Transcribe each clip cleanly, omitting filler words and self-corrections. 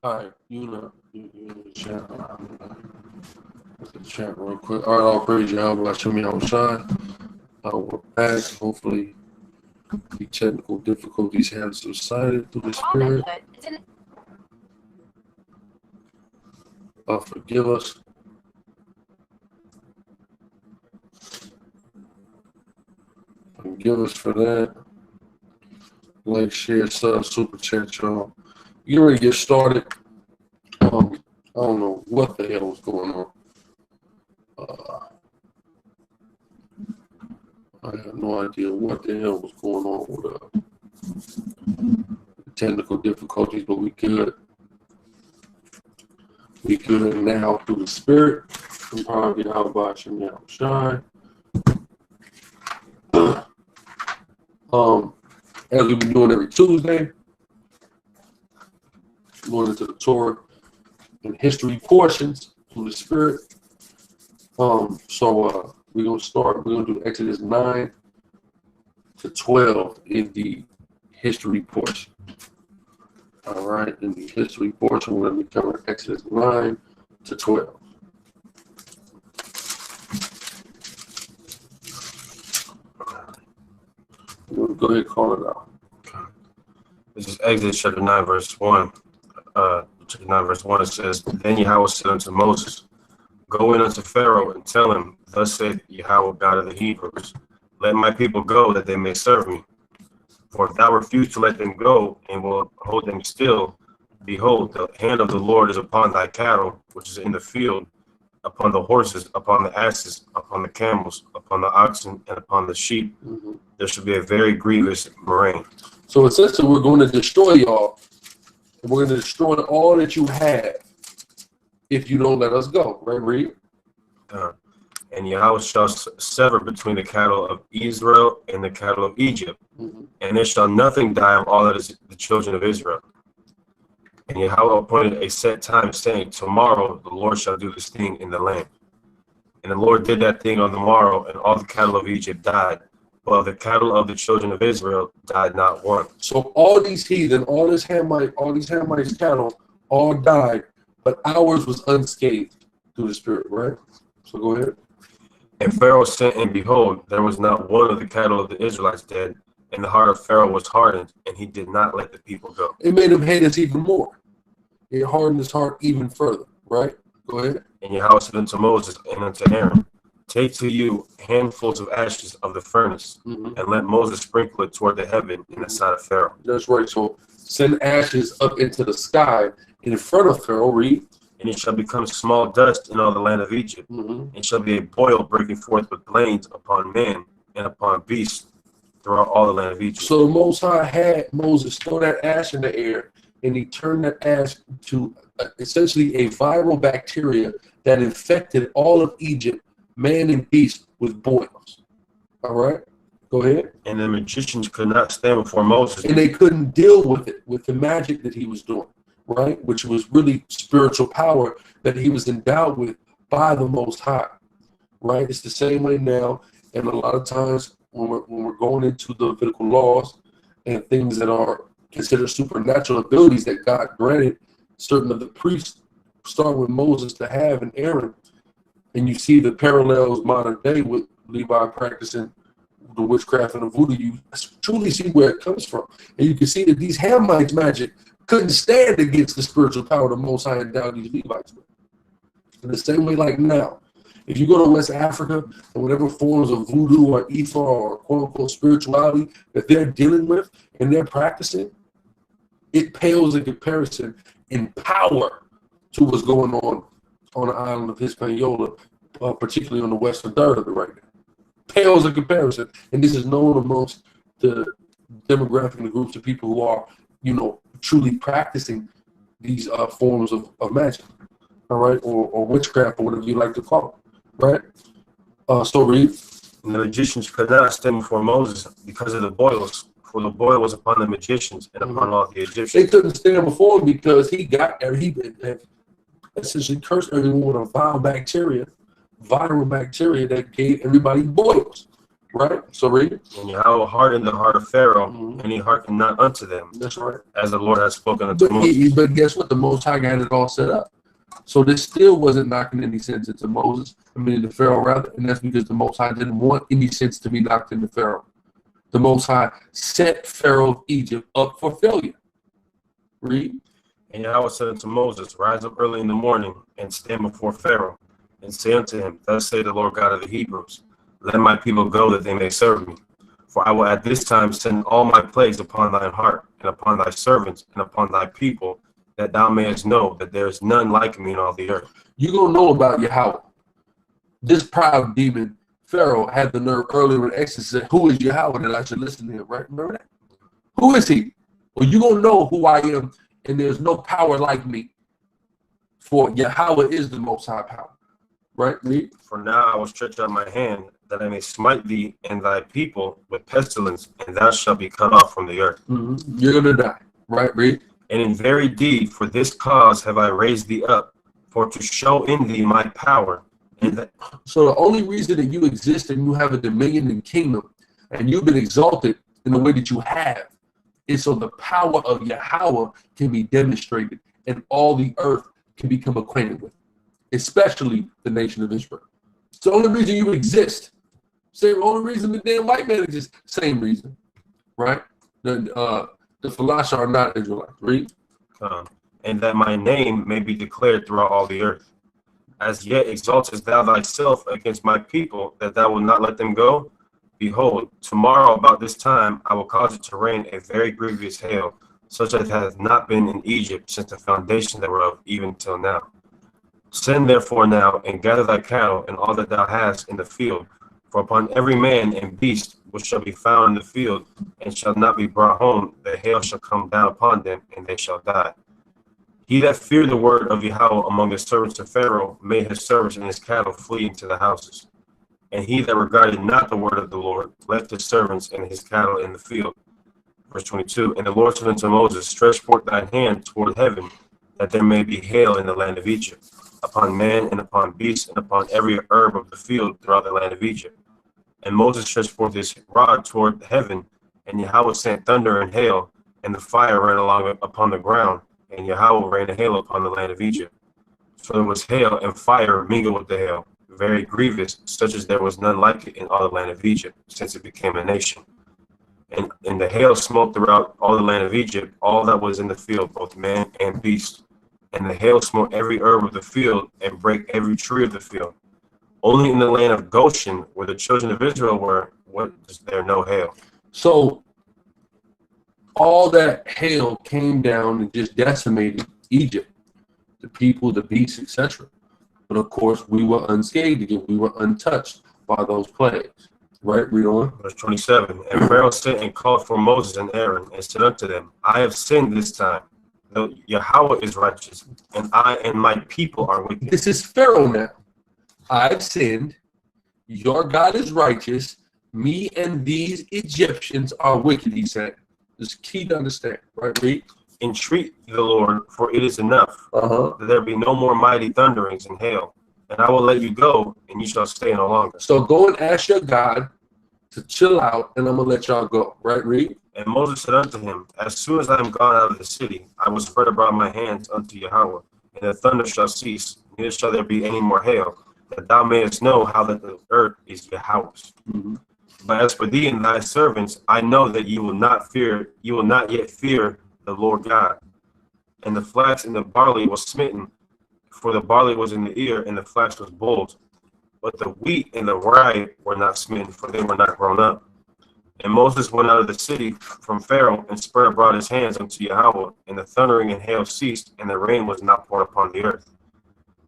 All right, you in the chat. Look at the chat real quick. All right, all praise Yahweh, Hashem Yahushai. We're back. Hopefully, the technical difficulties have subsided through the Spirit. Forgive us. Forgive us for that. Like, share, sub, super chat, y'all. You ready to get started? I don't know what the hell was going on. I have no idea what the hell was going on with technical difficulties, but we good. We good now through the Spirit. I'm probably out about Hashem Yahushai. As we've been doing every Tuesday, going into the Torah and history portions through the Spirit. So we're gonna start. We're gonna do Exodus 9 to 12 in the history portion. All right, in the history portion, we're gonna be covering Exodus 9 to 12. Go ahead, call it out. This is Exodus chapter 9, verse 1. Chapter 9, verse 1, it says, Then Yahweh said unto Moses, Go in unto Pharaoh and tell him, Thus saith Yahweh God of the Hebrews, Let my people go, that they may serve me. For if thou refuse to let them go, and will hold them still, behold, the hand of the Lord is upon thy cattle, which is in the field, upon the horses, upon the asses, upon the camels, upon the oxen, and upon the sheep. There shall be a very grievous murrain. So it says that we're going to destroy y'all, and we're going to destroy all that you have if you don't let us go. Right, read. And Yahweh shall sever between the cattle of Israel and the cattle of Egypt, and there shall nothing die of all that is the children of Israel. And Yahweh appointed a set time, saying, Tomorrow the Lord shall do this thing in the land. And the Lord did that thing on the morrow, and all the cattle of Egypt died, but the cattle of the children of Israel died not one. So all these heathen, all these Hamites cattle, all died, but ours was unscathed through the Spirit, right? So go ahead. And Pharaoh sent, and behold, there was not one of the cattle of the Israelites dead, and the heart of Pharaoh was hardened, and he did not let the people go. It made him hate us even more. It hardened his heart even further, right? Go ahead. And Yahweh said unto Moses and unto Aaron, Take to you handfuls of ashes of the furnace, and let Moses sprinkle it toward the heaven in the sight of Pharaoh. That's right. So send ashes up into the sky in front of Pharaoh, read. And it shall become small dust in all the land of Egypt. It shall be a boil breaking forth with blains upon man and upon beasts throughout all the land of Egypt. So the Most High had Moses throw that ash in the air, and he turned that ash to essentially a viral bacteria that infected all of Egypt, man and beast, with boils. All right, go ahead. And the magicians could not stand before Moses. And they couldn't deal with it, with the magic that he was doing, right? Which was really spiritual power that he was endowed with by the Most High, right? It's the same way now, and a lot of times when we're going into the Levitical laws and things that are considered supernatural abilities that God granted certain of the priests, start with Moses to have and Aaron, and you see the parallels modern day with Levi practicing the witchcraft and the voodoo. You truly see where it comes from, and you can see that these Hamites magic couldn't stand against the spiritual power the Most High endowed these Levites with. In the same way, like now, if you go to West Africa and whatever forms of voodoo or Ifa or quote-unquote spirituality that they're dealing with and they're practicing, it pales in comparison in power to what's going on the island of Hispaniola, particularly on the western third of it right now. Pales in comparison. And this is known amongst the demographic and the groups of people who are, truly practicing these forms of magic, all right, or witchcraft, or whatever you like to call it, right? So read. And the magicians could not stand before Moses because of the boils, for the boil was upon the magicians and upon all the Egyptians. They couldn't stand before him because he essentially cursed everyone with a viral bacteria that gave everybody boils, Right? So read it. And Yahweh hardened the heart of Pharaoh, Mhm. and he hearkened not unto them, That's right. as the Lord had spoken unto Moses. But guess what? The Most High got it all set up. So this still wasn't knocking any sense into Moses. I mean, into Pharaoh rather, and that's because the Most High didn't want any sense to be knocked into Pharaoh. The Most High set Pharaoh of Egypt up for failure. Read. And Yahweh said unto Moses, Rise up early in the morning, and stand before Pharaoh, and say unto him, Thus saith the Lord God of the Hebrews, Let my people go, that they may serve me. For I will at this time send all my plagues upon thine heart, and upon thy servants, and upon thy people, that thou mayest know that there is none like me in all the earth. You're going to know about Yahweh. This proud demon, Pharaoh, had the nerve earlier in Exodus to say, who is Yahweh that I should listen to him, right? Remember that? Who is he? Well, you're going to know who I am, and there's no power like me. For Yahweh is the Most High power. Right? Read. For now I will stretch out my hand, that I may smite thee and thy people with pestilence, and thou shalt be cut off from the earth. Mm-hmm. You're going to die. Right? Read. And in very deed, for this cause have I raised thee up, for to show in thee my power. And that so the only reason that you exist and you have a dominion and kingdom, and you've been exalted in the way that you have, is so the power of Yahweh can be demonstrated, and all the earth can become acquainted with, especially the nation of Israel. It's the only reason you exist. Same only reason the damn white man exists. Same reason, right? The Philosopher are not Israelites. Read. And that my name may be declared throughout all the earth. As yet exaltest thou thyself against my people, that thou wilt not let them go? Behold, tomorrow about this time I will cause it to rain a very grievous hail, such as hath not been in Egypt since the foundation thereof, even till now. Send therefore now, and gather thy cattle and all that thou hast in the field, for upon every man and beast which shall be found in the field, and shall not be brought home, the hail shall come down upon them, and they shall die. He that feared the word of Yahweh among the servants of Pharaoh made his servants and his cattle flee into the houses. And he that regarded not the word of the Lord left his servants and his cattle in the field. Verse 22, And the Lord said unto Moses, Stretch forth thine hand toward heaven, that there may be hail in the land of Egypt, upon man and upon beast and upon every herb of the field throughout the land of Egypt. And Moses stretched forth his rod toward heaven, and Yahweh sent thunder and hail, and the fire ran along upon the ground, and Yahweh rained hail upon the land of Egypt. So there was hail and fire mingled with the hail, very grievous, such as there was none like it in all the land of Egypt, since it became a nation. And the hail smote throughout all the land of Egypt, all that was in the field, both man and beast. And the hail smote every herb of the field, and brake every tree of the field. Only in the land of Goshen, where the children of Israel were, was there no hail. So all that hail came down and just decimated Egypt, the people, the beasts, etc. But of course, we were unscathed again. We were untouched by those plagues. Right? Read on. Verse 27. And Pharaoh sent and called for Moses and Aaron, and said unto them, I have sinned this time, though Yahweh is righteous, and I and my people are wicked. This is Pharaoh now. I've sinned. Your God is righteous. Me and these Egyptians are wicked, he said. It's key to understand. Right? Read. Entreat the Lord, for it is enough, that there be no more mighty thunderings and hail. And I will let you go, and you shall stay no longer. So go and ask your God to chill out, and I'm going to let y'all go. Right? Read. And Moses said unto him, As soon as I am gone out of the city, I will spread abroad my hands unto Yahweh, and the thunder shall cease, neither shall there be any more hail, that thou mayest know how that the earth is Yahweh's. But as for thee and thy servants, I know that you will not yet fear the Lord God. And the flax and the barley was smitten, for the barley was in the ear, and the flax was bold. But the wheat and the rye were not smitten, for they were not grown up. And Moses went out of the city from Pharaoh, and spread abroad his hands unto Yahweh, and the thundering and hail ceased, and the rain was not poured upon the earth.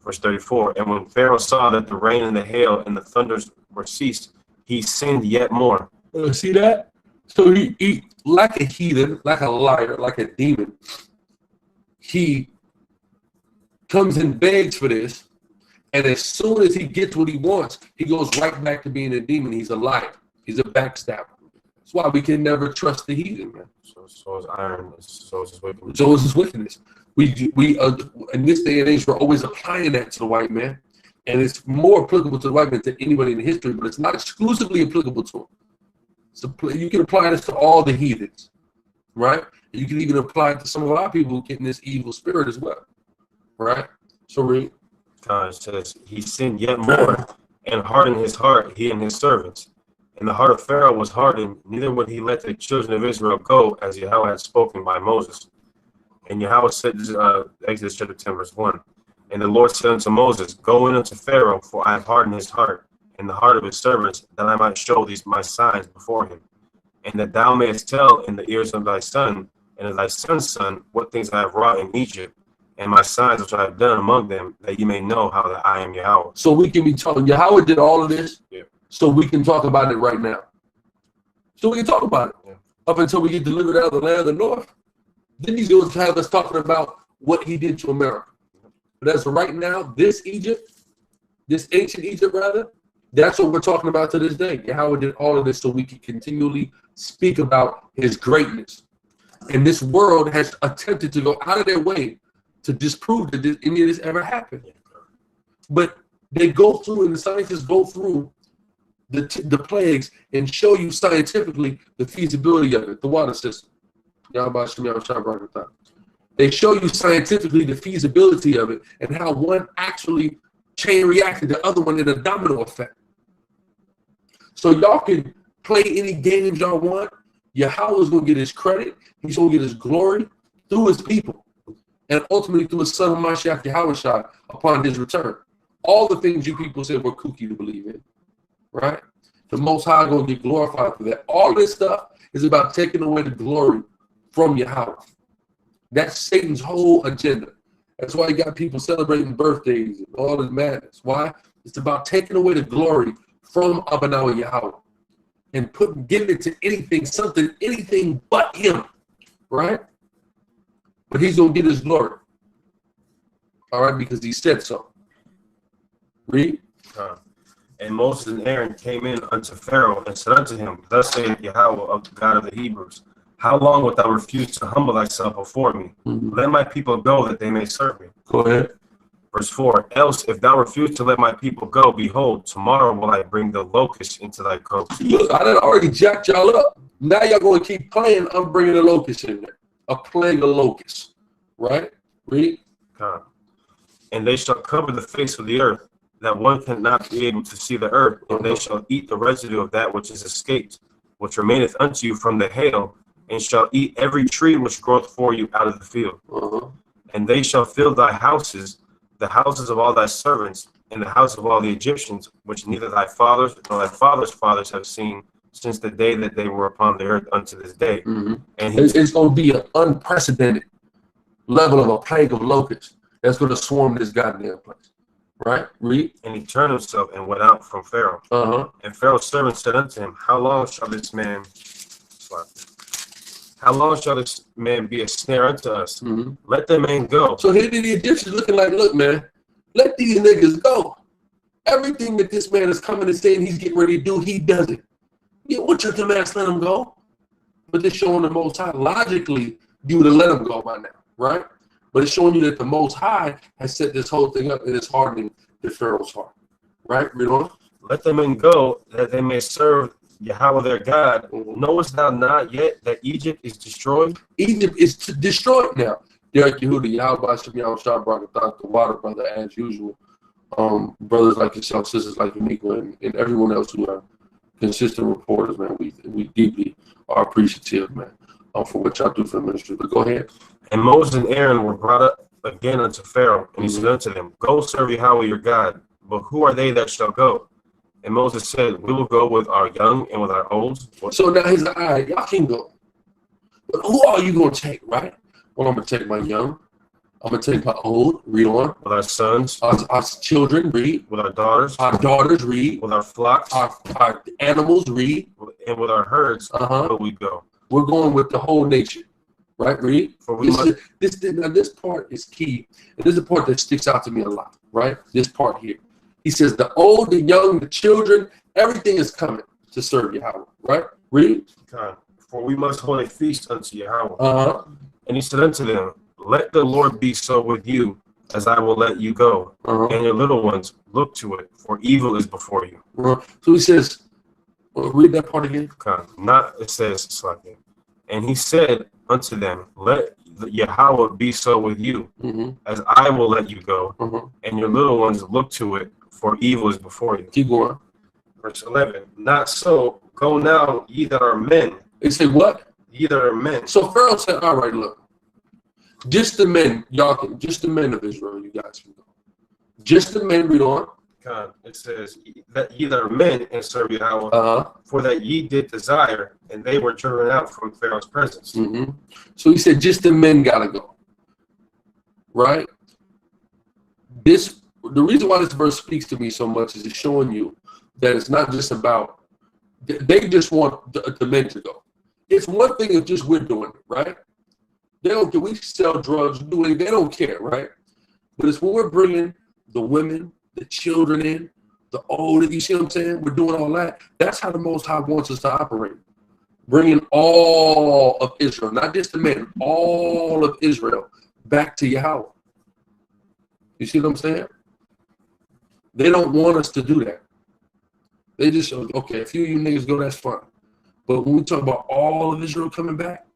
Verse 34, And when Pharaoh saw that the rain and the hail and the thunders were ceased, he sinned yet more. See that? So he, like a heathen, like a liar, like a demon, he comes and begs for this, and as soon as he gets what he wants, he goes right back to being a demon. He's a liar. He's a backstabber. That's why we can never trust the heathen, man. So is iron, so is his wickedness. So is his wickedness. We in this day and age, we're always applying that to the white man. And it's more applicable to the white man than anybody in history, but it's not exclusively applicable to him. So you can apply this to all the heathens, right? You can even apply it to some of our people who get in this evil spirit as well, right? So read. It says, he sinned yet more and hardened his heart, he and his servants. And the heart of Pharaoh was hardened, neither would he let the children of Israel go, as Yahweh had spoken by Moses. And Yahweh said, Exodus chapter 10, verse 1. And the Lord said unto Moses, go in unto Pharaoh, for I have hardened his heart, and the heart of his servants, that I might show these my signs before him, and that thou mayest tell in the ears of thy son, and of thy son's son, what things I have wrought in Egypt, and my signs which I have done among them, that you may know how that I am Yahweh. So we can be talking, Yahweh did all of this, yeah. So we can talk about it right now. So we can talk about it up until we get delivered out of the land of the north. Then he's going to have us talking about what he did to America. But as of right now, this Egypt, this ancient Egypt rather, that's what we're talking about to this day. Yahweh did all of this so we can continually speak about his greatness. And this world has attempted to go out of their way to disprove that any of this ever happened. But they go through, and the scientists go through the plagues and show you scientifically the feasibility of it, the water system. They show you scientifically the feasibility of it and how one actually chain reacted to the other one in a domino effect. So y'all can play any games y'all want. Yahweh's going to get his credit. He's going to get his glory through his people and ultimately through his son Mashiach Yahushua upon his return. All the things you people said were kooky to believe in, right? The Most High going to get glorified for that. All this stuff is about taking away the glory from Yahweh. That's Satan's whole agenda. That's why you got people celebrating birthdays and all this madness. Why? It's about taking away the glory from Abanawa Yahweh and giving it to anything but him, right? But he's going to get his glory, all right, because he said so. Read. And Moses and Aaron came in unto Pharaoh and said unto him, thus saith Yahweh of the God of the Hebrews, how long wilt thou refuse to humble thyself before me? Let my people go that they may serve me. Go ahead. Verse 4, else if thou refuse to let my people go, behold, tomorrow will I bring the locusts into thy coast. Look, I done already jacked y'all up. Now y'all going to keep playing. I'm bringing the locusts in there. A plague of locusts. Right? Read. And they shall cover the face of the earth, that one cannot be able to see the earth, and they shall eat the residue of that which is escaped, which remaineth unto you from the hail, and shall eat every tree which groweth for you out of the field. And they shall fill thy houses, the houses of all thy servants, and the house of all the Egyptians, which neither thy fathers nor thy fathers' fathers have seen since the day that they were upon the earth unto this day. And it's going to be an unprecedented level of a plague of locusts that's going to swarm this goddamn place. Right? Read. And he turned himself and went out from Pharaoh. And Pharaoh's servant said unto him, how long shall this man be a snare unto us? Let the man go. So here the Egyptians looking like, look, man, let these niggas go. Everything that this man is coming and saying he's getting ready to do, he does it. Yeah, what's your commands? Let him go. But they're showing the Most High. Logically, you would have let him go by now, right? But it's showing you that the Most High has set this whole thing up and it's hardening the Pharaoh's heart. Right? Read on. Let them men go, that they may serve Yahweh their God. Knowest thou not yet that Egypt is destroyed? Egypt is destroyed now. Derek Yehuda, Yahweh Shem Yahweh brought the water brother as usual. Brothers like yourself, sisters like Uniqua, and everyone else who are consistent reporters, man. We deeply are appreciative, man, for what y'all do for the ministry. But go ahead. And Moses and Aaron were brought up again unto Pharaoh, and he said unto them, go serve Yahweh your God. But who are they that shall go? And Moses said, we will go with our young and with our old. So now he's like, all right, y'all can go. But who are you going to take, right? Well, I'm going to take my young. I'm going to take my old. Read on. With our sons. Our children, read. With our daughters. Our daughters, read. With our flocks. Our animals, read. And with our herds, will we go. We're going with the whole nation. Right, read. This part is key. And this is the part that sticks out to me a lot, right? This part here. He says the old, the young, the children, everything is coming to serve Yahweh, right? Read. For we must hold a feast unto Yahweh. And he said unto them, let the Lord be so with you as I will let you go, Uh-huh. and your little ones, look to it, for evil is before you. So he says, read that part again. Not, it says, and he said unto them, let Yahweh be so with you, as I will let you go, and your little ones, look to it, for evil is before you. Keep going. Verse 11, not so, go now, ye that are men. They say what? Ye that are men. So Pharaoh said, all right, look, just the men, y'all can, just the men of Israel, you guys can go. Just the men, read on. It says that ye that are men and serve Yahweh, for that ye did desire, and they were driven out from Pharaoh's presence. So he said, just the men gotta go. Right? The reason why this verse speaks to me so much is it's showing you that it's not just about, they just want the men to go. It's one thing if just we're doing it, right? They don't care. We sell drugs, do anything. They don't care, right? But it's when we're bringing the women, the children in, the old, you see what I'm saying? We're doing all that. That's how the Most High wants us to operate. Bringing all of Israel, not just the men, all of Israel back to Yahweh. You see what I'm saying? They don't want us to do that. They just, okay, a few of you niggas go, that's fine. But when we talk about all of Israel coming back,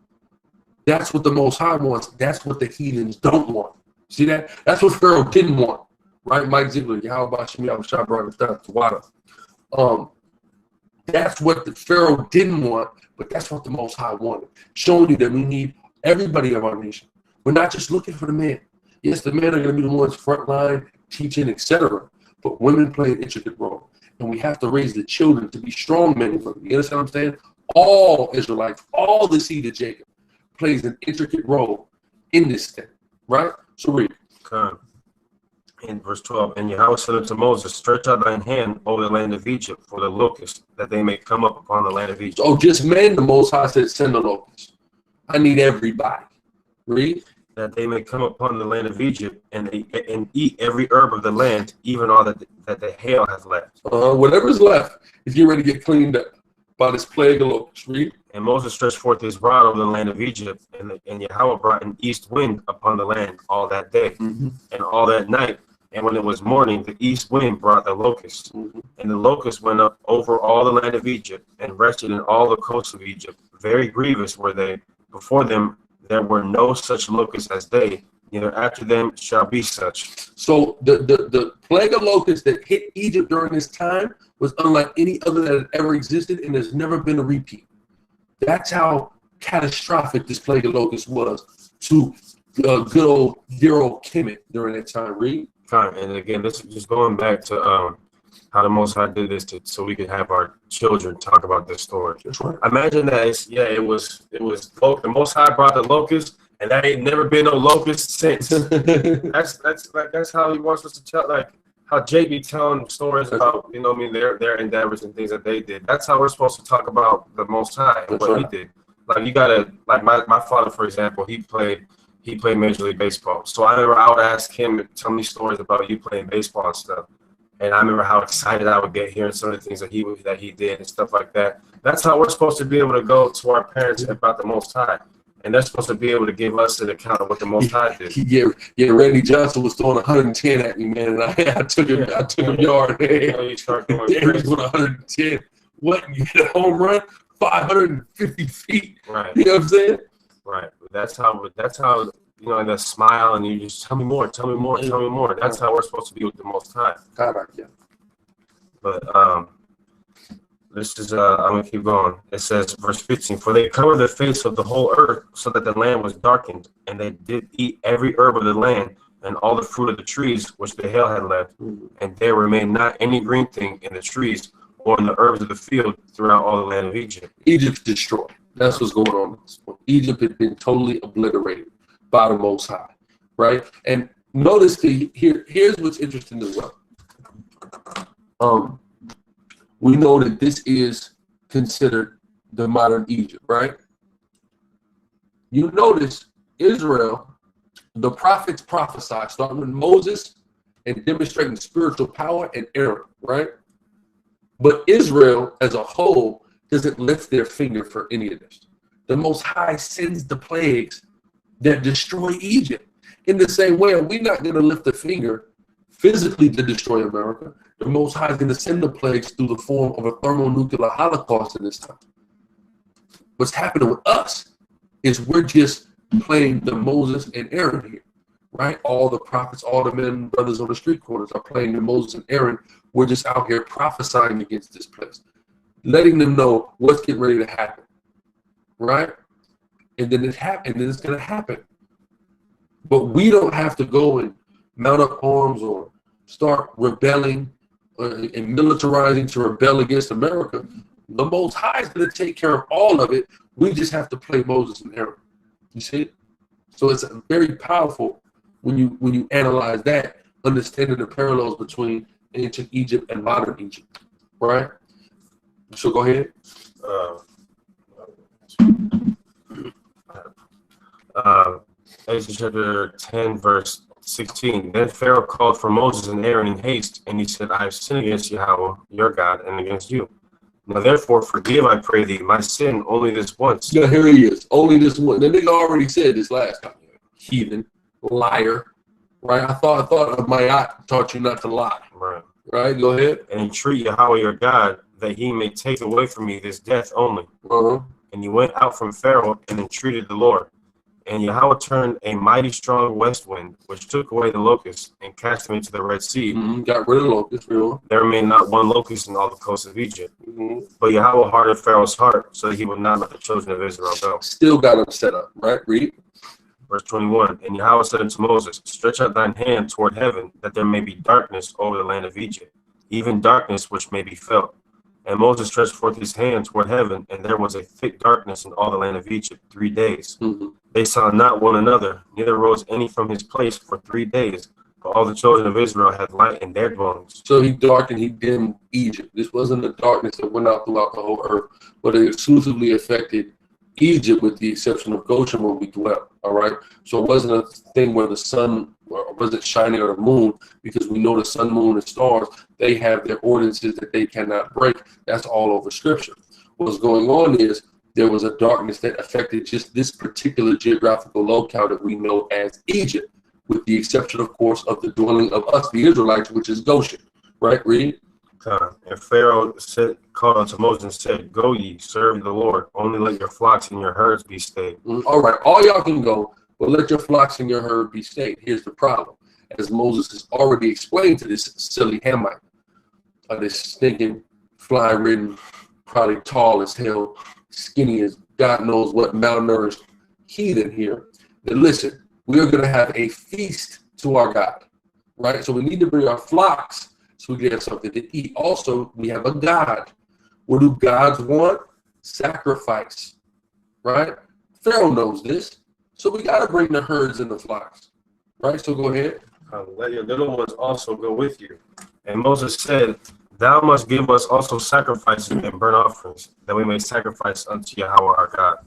that's what the Most High wants. That's what the heathens don't want. See that? That's what Pharaoh didn't want. Right? Mike Ziegler, Yahweh Bashim, Yahweh brought it down to water. That's what the Pharaoh didn't want, but that's what the Most High wanted. Showing you that we need everybody of our nation. We're not just looking for the men. Yes, the men are going to be the ones front line, teaching, etc. But women play an intricate role. And we have to raise the children to be strong men. You understand what I'm saying? All Israelites, all the seed of Jacob plays an intricate role in this thing. Right? So read. In verse 12, and Yahweh said unto Moses, stretch out thine hand over the land of Egypt for the locusts, that they may come up upon the land of Egypt. Oh, just men, the Most High said, send the locusts. I need everybody. Read. That they may come upon the land of Egypt and eat every herb of the land, even all that the hail hath left. Whatever's left is getting ready to get cleaned up by this plague of locusts. Read. And Moses stretched forth his rod over the land of Egypt, and Yahweh brought an east wind upon the land all that day and all that night. And when it was morning, the east wind brought the locusts. And the locusts went up over all the land of Egypt and rested in all the coasts of Egypt. Very grievous were they. Before them there were no such locusts as they, neither after them shall be such. So the plague of locusts that hit Egypt during this time was unlike any other that had ever existed, and there's never been a repeat. That's how catastrophic this plague of locusts was to good old Kemet during that time. Read. And again, this is just going back to how the Most High did this so we could have our children talk about this story. That's right. Imagine that it was the Most High brought the locust, and that ain't never been no locust since. that's how he wants us to tell, like how JB telling stories about, you know what I mean, their endeavors and things that they did. That's how we're supposed to talk about the Most High and what he did. Like you gotta, like my father, for example, he played Major League Baseball. So I remember I would ask him to tell me stories about you playing baseball and stuff. And I remember how excited I would get hearing some of the things that he did and stuff like that. That's how we're supposed to be able to go to our parents about the Most High. And they're supposed to be able to give us an account of what the Most High did. Yeah, Randy Johnson was throwing 110 at me, man, and I took him yard. Hey, he was doing 110. What? You get a home run? 550 feet. Right. You know what I'm saying? Right. That's how you know, and that smile, and you just tell me more. That's how we're supposed to be with the Most High. But this is I'm gonna keep going. It says, verse 15, for they covered the face of the whole earth, so that the land was darkened, and they did eat every herb of the land, and all the fruit of the trees which the hail had left, and there remained not any green thing in the trees or in the herbs of the field throughout all the land of Egypt. Egypt's destroyed. That's what's going on. Egypt had been totally obliterated by the Most High, right? And notice here's what's interesting as well. We know that this is considered the modern Egypt, right? You notice Israel, the prophets prophesy, starting with Moses and demonstrating spiritual power and Aaron, right? But Israel as a whole doesn't lift their finger for any of this. The Most High sends the plagues that destroy Egypt. In the same way, we're not going to lift a finger physically to destroy America. The Most High is going to send the plagues through the form of a thermonuclear holocaust in this time. What's happening with us is we're just playing the Moses and Aaron here, right? All the prophets, all the men and brothers on the street corners are playing the Moses and Aaron. We're just out here prophesying against this place, letting them know what's getting ready to happen, right? And then it's going to happen. But we don't have to go and mount up arms or start rebelling and militarizing to rebel against America. The Most High is going to take care of all of it. We just have to play Moses and Aaron. You see it? So it's very powerful when you analyze that, understanding the parallels between ancient Egypt and modern Egypt, right? So go ahead. Exodus chapter 10, verse 16. Then Pharaoh called for Moses and Aaron in haste, and he said, I have sinned against Yahweh, your God, and against you. Now therefore forgive, I pray thee, my sin only this once. Yeah, here he is. Only this one. The nigga already said this last time. Heathen, liar, right? I thought my aunt taught you not to lie. Right. Right, go ahead. And entreat Yahweh your God, that he may take away from me this death only. And he went out from Pharaoh and entreated the Lord. And Yahweh turned a mighty strong west wind, which took away the locusts and cast them into the Red Sea. Got rid of the locusts, real. There remained not one locust in all the coast of Egypt. But Yahweh hardened Pharaoh's heart, so that he would not let the children of Israel go. Still got them set up, right? Read. Verse 21. And Yahweh said unto Moses, stretch out thine hand toward heaven, that there may be darkness over the land of Egypt, even darkness which may be felt. And Moses stretched forth his hand toward heaven, and there was a thick darkness in all the land of Egypt 3 days. They saw not one another, neither rose any from his place for 3 days. But all the children of Israel had light in their dwellings. So he darkened, he dimmed Egypt. This wasn't a darkness that went out throughout the whole earth, but it exclusively affected Egypt with the exception of Goshen where we dwelt, all right? So it wasn't a thing where the sun wasn't shining or the moon, because we know the sun, moon, and stars, they have their ordinances that they cannot break. That's all over scripture. What's going on is there was a darkness that affected just this particular geographical locale that we know as Egypt, with the exception, of course, of the dwelling of us, the Israelites, which is Goshen, right? Read. And Pharaoh called unto Moses and said, go ye, serve the Lord, only let your flocks and your herds be stayed. All right, all y'all can go, but let your flocks and your herd be stayed. Here's the problem. As Moses has already explained to this silly Hamite, this stinking, fly-ridden, probably tall as hell, skinny as God knows what, malnourished heathen here, that listen, we are going to have a feast to our God, right? So we need to bring our flocks so we get something to eat. Also, we have a God. What do gods want? Sacrifice, right? Pharaoh knows this. So we got to bring the herds and the flocks, right? So go ahead. Let your little ones also go with you. And Moses said, thou must give us also sacrifices and burnt offerings, that we may sacrifice unto Yahweh our God.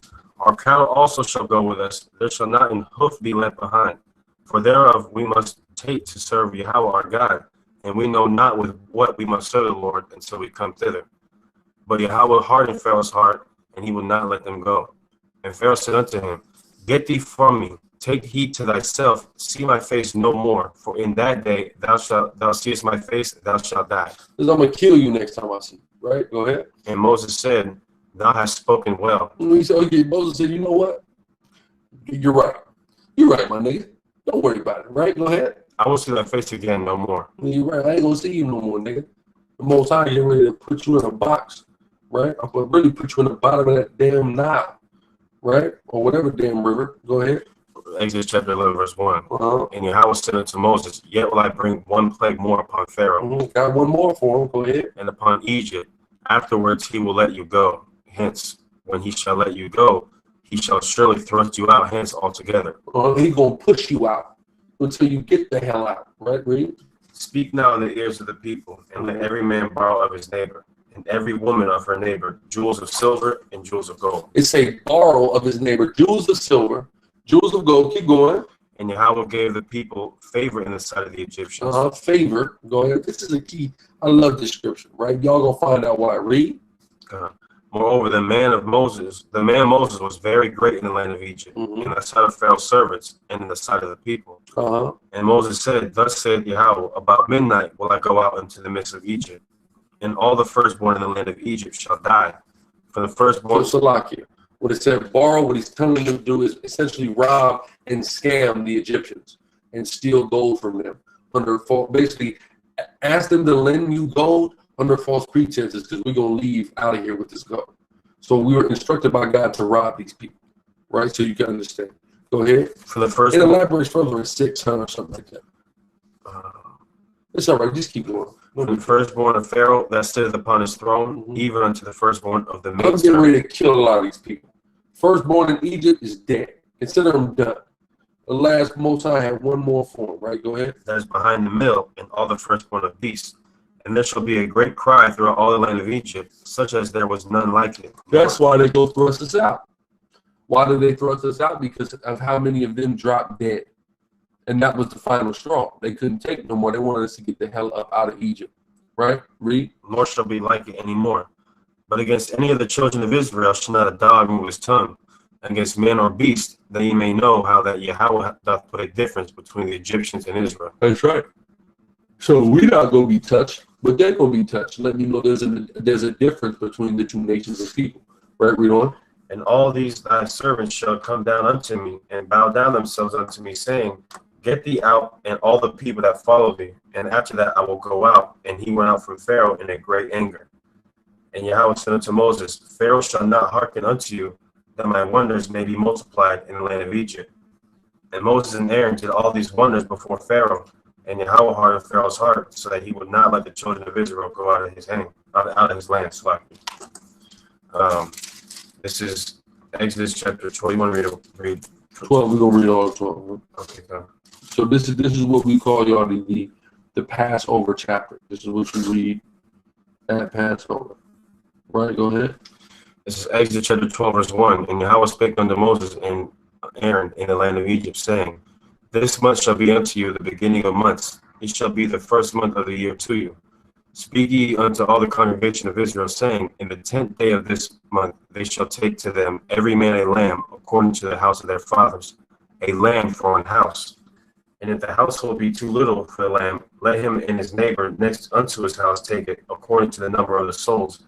Our cattle also shall go with us. There shall not an hoof be left behind. For thereof we must take to serve Yahweh our God. And we know not with what we must serve the Lord until we come thither. But Yahweh hardened Pharaoh's heart, and he would not let them go. And Pharaoh said unto him, get thee from me, take heed to thyself, see my face no more, for in that day thou seest my face, thou shalt die. Because I'm going to kill you next time I see you, right? Go ahead. And Moses said, thou hast spoken well. And he said, okay, Moses said, you know what? You're right. You're right, my nigga. Don't worry about it, right? Go ahead. I won't see thy face again no more. You're right. I ain't going to see you no more, nigga. The Most High getting ready to put you in a box, right? I'm going to really put you in the bottom of that damn Nile, right? Or whatever damn river. Go ahead. Exodus chapter 11, verse 1. And Yahweh said unto Moses, yet will I bring one plague more upon Pharaoh. Got one more for him. Go ahead. And upon Egypt. Afterwards he will let you go. Hence, when he shall let you go, he shall surely thrust you out hence altogether. He's going to push you out until you get the hell out. Right, read. Speak now in the ears of the people, and let every man borrow of his neighbor, and every woman of her neighbor, jewels of silver and jewels of gold. It say borrow of his neighbor, jewels of silver, jewels of gold. Keep going. And Yahweh gave the people favor in the sight of the Egyptians. Favor. Go ahead. This is a key. I love this scripture, right? Y'all gonna find out why. Read. Moreover, the man Moses was very great in the land of Egypt, in the sight of Pharaoh's servants, and in the sight of the people. And Moses said, Thus said Yahweh, about midnight will I go out into the midst of Egypt, and all the firstborn in the land of Egypt shall die. For the firstborn. So Salakia, what it said, borrow, what he's telling them to do is essentially rob and scam the Egyptians and steal gold from them under basically ask them to lend you gold under false pretenses, because we're going to leave out of here with this gold. So we were instructed by God to rob these people, right? So you can understand. Go ahead. For the first. It elaborates further in 600 or something like that. It's all right. Just keep going. The firstborn of Pharaoh that sitteth upon his throne, even unto the firstborn of the I'm maids. getting ready to kill a lot of these people. Firstborn in Egypt is dead. Consider him done. The last Most High had one more for him, right? Go ahead. That is behind the mill, and all the firstborn of beasts. And there shall be a great cry throughout all the land of Egypt, such as there was none like it. That's why they go thrust us out. Why did they thrust us out? Because of how many of them dropped dead. And that was the final straw. They couldn't take no more. They wanted us to get the hell up out of Egypt. Right? Read. Nor shall be like it any more. But against any of the children of Israel shall not a dog move his tongue, against man or beast, that ye may know how that Yahweh doth put a difference between the Egyptians and Israel. That's right. So we're not going to be touched, but they're going to be touched. Let you know there's a difference between the two nations of people. Right? Read on. And all these thy servants shall come down unto me, and bow down themselves unto me, saying, Get thee out, and all the people that follow thee, and after that I will go out. And he went out from Pharaoh in a great anger. And Yahweh said unto Moses, Pharaoh shall not hearken unto you, that my wonders may be multiplied in the land of Egypt. And Moses and Aaron did all these wonders before Pharaoh, and Yahweh hardened Pharaoh's heart, so that he would not let the children of Israel go out of his hand, out of his land. This is Exodus chapter 12. You want to read 12? We're going to read all 12. Okay, go. So this is what we call, y'all, the Passover chapter. This is what you read at Passover. Right, go ahead. This is Exodus chapter 12, verse 1. And Yahweh spake unto Moses and Aaron in the land of Egypt, saying, This month shall be unto you the beginning of months. It shall be the first month of the year to you. Speak ye unto all the congregation of Israel, saying, In the 10th day of this month they shall take to them every man a lamb, according to the house of their fathers, a lamb for an house. And if the household be too little for the lamb, let him and his neighbor next unto his house take it, according to the number of the souls.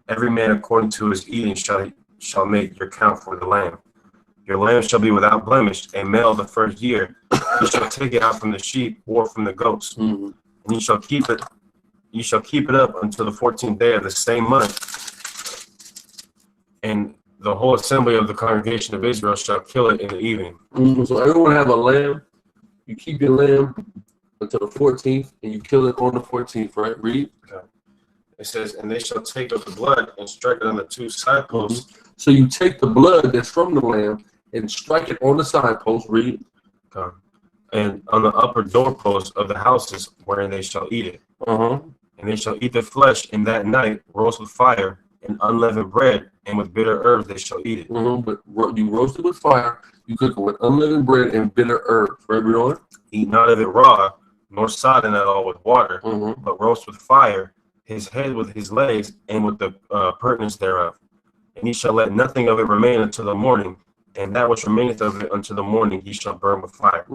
Every man according to his eating shall make your count for the lamb. Your lamb shall be without blemish, a male the first year. You shall take it out from the sheep or from the goats, and you shall keep it. You shall keep it up until the 14th day of the same month. And the whole assembly of the congregation of Israel shall kill it in the evening. So everyone have a lamb. You keep your lamb until the 14th, and you kill it on the 14th, right? Read. Okay. It says, and they shall take of the blood and strike it on the two side posts. So you take the blood that's from the lamb and strike it on the side post. Read. Okay. And on the upper doorposts of the houses wherein they shall eat it. And they shall eat the flesh in that night, roast with fire and unleavened bread, and with bitter herbs they shall eat it. But you roast it with fire, you cook it with unleavened bread and bitter herbs. Right, read on. Eat not of it raw, nor sodden at all with water, but roast with fire, his head with his legs, and with the pertinence thereof. And ye shall let nothing of it remain until the morning, and that which remaineth of it until the morning ye shall burn with fire.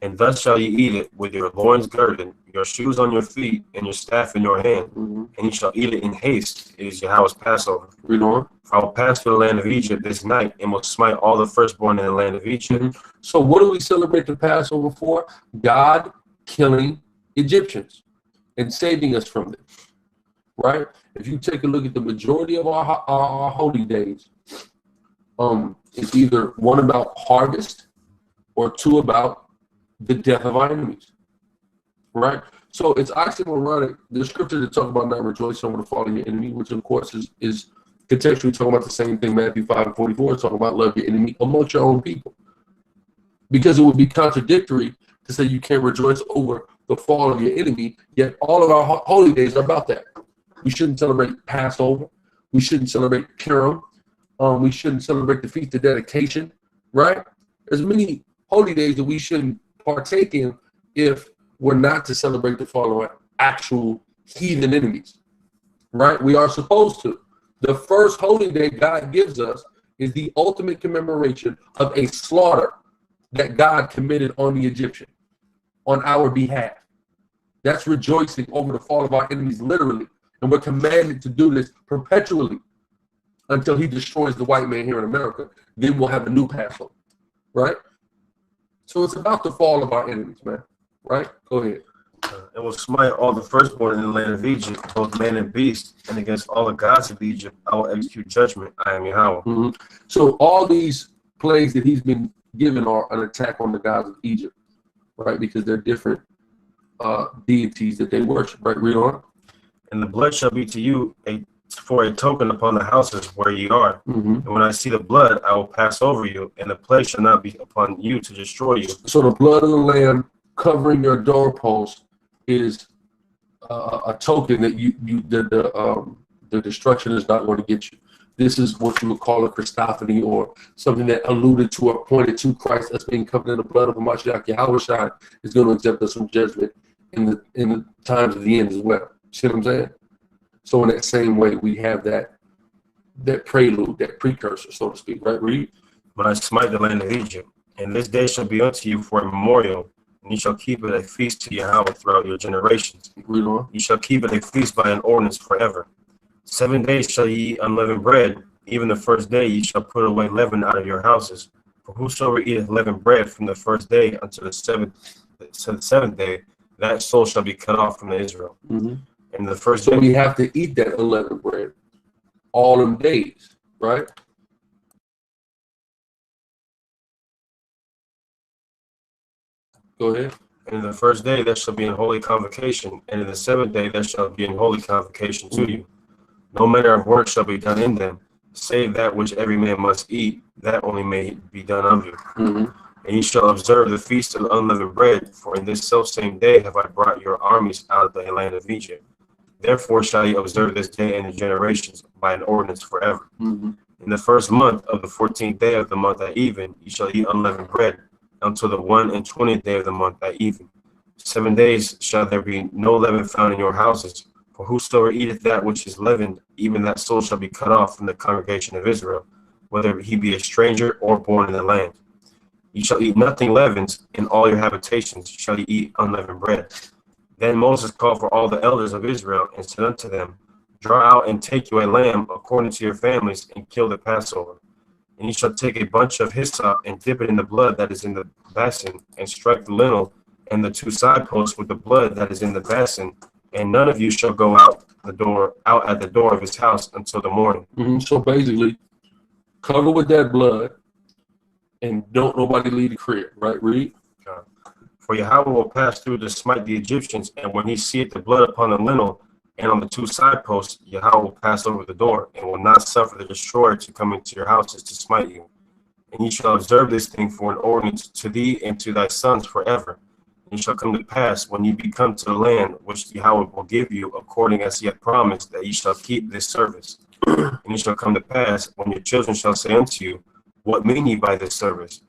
And thus shall ye eat it, with your loins girded, your shoes on your feet, and your staff in your hand. And ye shall eat it in haste. It is Yahweh's Passover. Read on. For I will pass through the land of Egypt this night, and will smite all the firstborn in the land of Egypt. So what do we celebrate the Passover for? God killing Egyptians and saving us from them. Right? If you take a look at the majority of our holy days, it's either one about harvest or two about the death of our enemies, right? So it's oxymoronic. The scripture that talk about not rejoicing over the fall of your enemy, which of course is contextually talking about the same thing. Matthew 5:44 is talking about love your enemy amongst your own people, because it would be contradictory to say you can't rejoice over the fall of your enemy, yet all of our holy days are about that. We shouldn't celebrate Passover. We shouldn't celebrate Purim. We shouldn't celebrate the Feast of Dedication, right? There's many holy days that we shouldn't partake in if we're not to celebrate the fall of our actual heathen enemies, right? We are supposed to. The first holy day God gives us is the ultimate commemoration of a slaughter that God committed on the Egyptian on our behalf. That's rejoicing over the fall of our enemies, literally. And we're commanded to do this perpetually until he destroys the white man here in America. Then we'll have a new Passover, right? So it's about the fall of our enemies, man, right? Go ahead. It will smite all the firstborn in the land of Egypt, both man and beast, and against all the gods of Egypt I will execute judgment. I am Yahweh. So all these plagues that he's been given are an attack on the gods of Egypt, right? Because they're different deities that they worship, right? Read on. And the blood shall be to you for a token upon the houses where ye are. And when I see the blood, I will pass over you, and the plague shall not be upon you to destroy you. So the blood of the lamb covering your doorpost is a token that the destruction is not going to get you. This is what you would call a Christophany, or something that alluded to or pointed to Christ as being covered in the blood of the Mashiach. Yahweh is going to accept us from judgment in the times of the end as well. See what I'm saying? So in that same way, we have that prelude, that precursor, so to speak, right? Read. When I smite the land of Egypt, and this day shall be unto you for a memorial, and you shall keep it a feast to Yahweh throughout your generations. Read on. You shall keep it a feast by an ordinance forever. 7 days shall ye eat unleavened bread. Even the first day ye shall put away leaven out of your houses. For whosoever eateth leavened bread from the first day unto the seventh day, that soul shall be cut off from Israel. And the first so day, we have to eat that unleavened bread all them days, right? Go ahead. And in the first day there shall be an holy convocation, and in the seventh day there shall be an holy convocation to you. No manner of work shall be done in them, save that which every man must eat, that only may be done of you. And ye shall observe the feast of unleavened bread, for in this selfsame day have I brought your armies out of the land of Egypt. Therefore shall ye observe this day in the generations by an ordinance forever. In the first month of the 14th day of the month at even, ye shall eat unleavened bread until the 21st day of the month at even. 7 days shall there be no leaven found in your houses. For whosoever eateth that which is leavened, even that soul shall be cut off from the congregation of Israel, whether he be a stranger or born in the land. Ye shall eat nothing leavened, in all your habitations shall ye eat unleavened bread. Then Moses called for all the elders of Israel, and said unto them, Draw out and take you a lamb according to your families, and kill the Passover. And ye shall take a bunch of hyssop, and dip it in the blood that is in the basin, and strike the lintel and the two side posts with the blood that is in the basin. And none of you shall go out at the door of his house until the morning. So basically, cover with that blood, and don't nobody leave the crib, right? Read. For Yahweh will pass through to smite the Egyptians, and when he seeth the blood upon the lintel and on the two side posts, Yahweh will pass over the door, and will not suffer the destroyer to come into your houses to smite you. And ye shall observe this thing for an ordinance to thee and to thy sons forever. And it shall come to pass, when ye be come to the land which Yahweh will give you, according as he hath promised, that ye shall keep this service. And it shall come to pass, when your children shall say unto you, What mean ye by this service?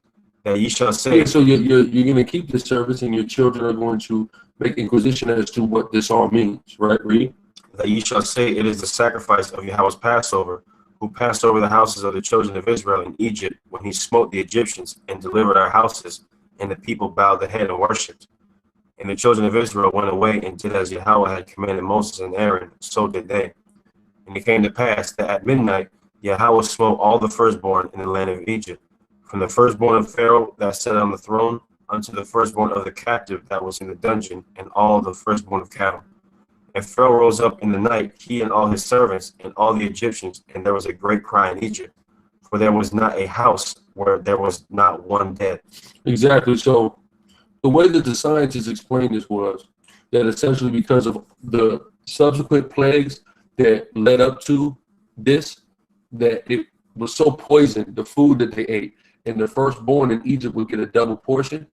That ye shall say. So you're going to keep this service, and your children are going to make inquisition as to what this all means, right? Read. That ye shall say, It is the sacrifice of Yahweh's Passover, who passed over the houses of the children of Israel in Egypt, when he smote the Egyptians and delivered our houses, and the people bowed the head and worshipped. And the children of Israel went away and did as Yahweh had commanded Moses and Aaron, so did they. And it came to pass that at midnight Yahweh smote all the firstborn in the land of Egypt, from the firstborn of Pharaoh that sat on the throne unto the firstborn of the captive that was in the dungeon, and all the firstborn of cattle. And Pharaoh rose up in the night, he and all his servants, and all the Egyptians, and there was a great cry in Egypt, for there was not a house where there was not one dead. Exactly. So the way that the scientists explained this was that essentially because of the subsequent plagues that led up to this, that it was so poisoned, the food that they ate, and the firstborn in Egypt would get a double portion,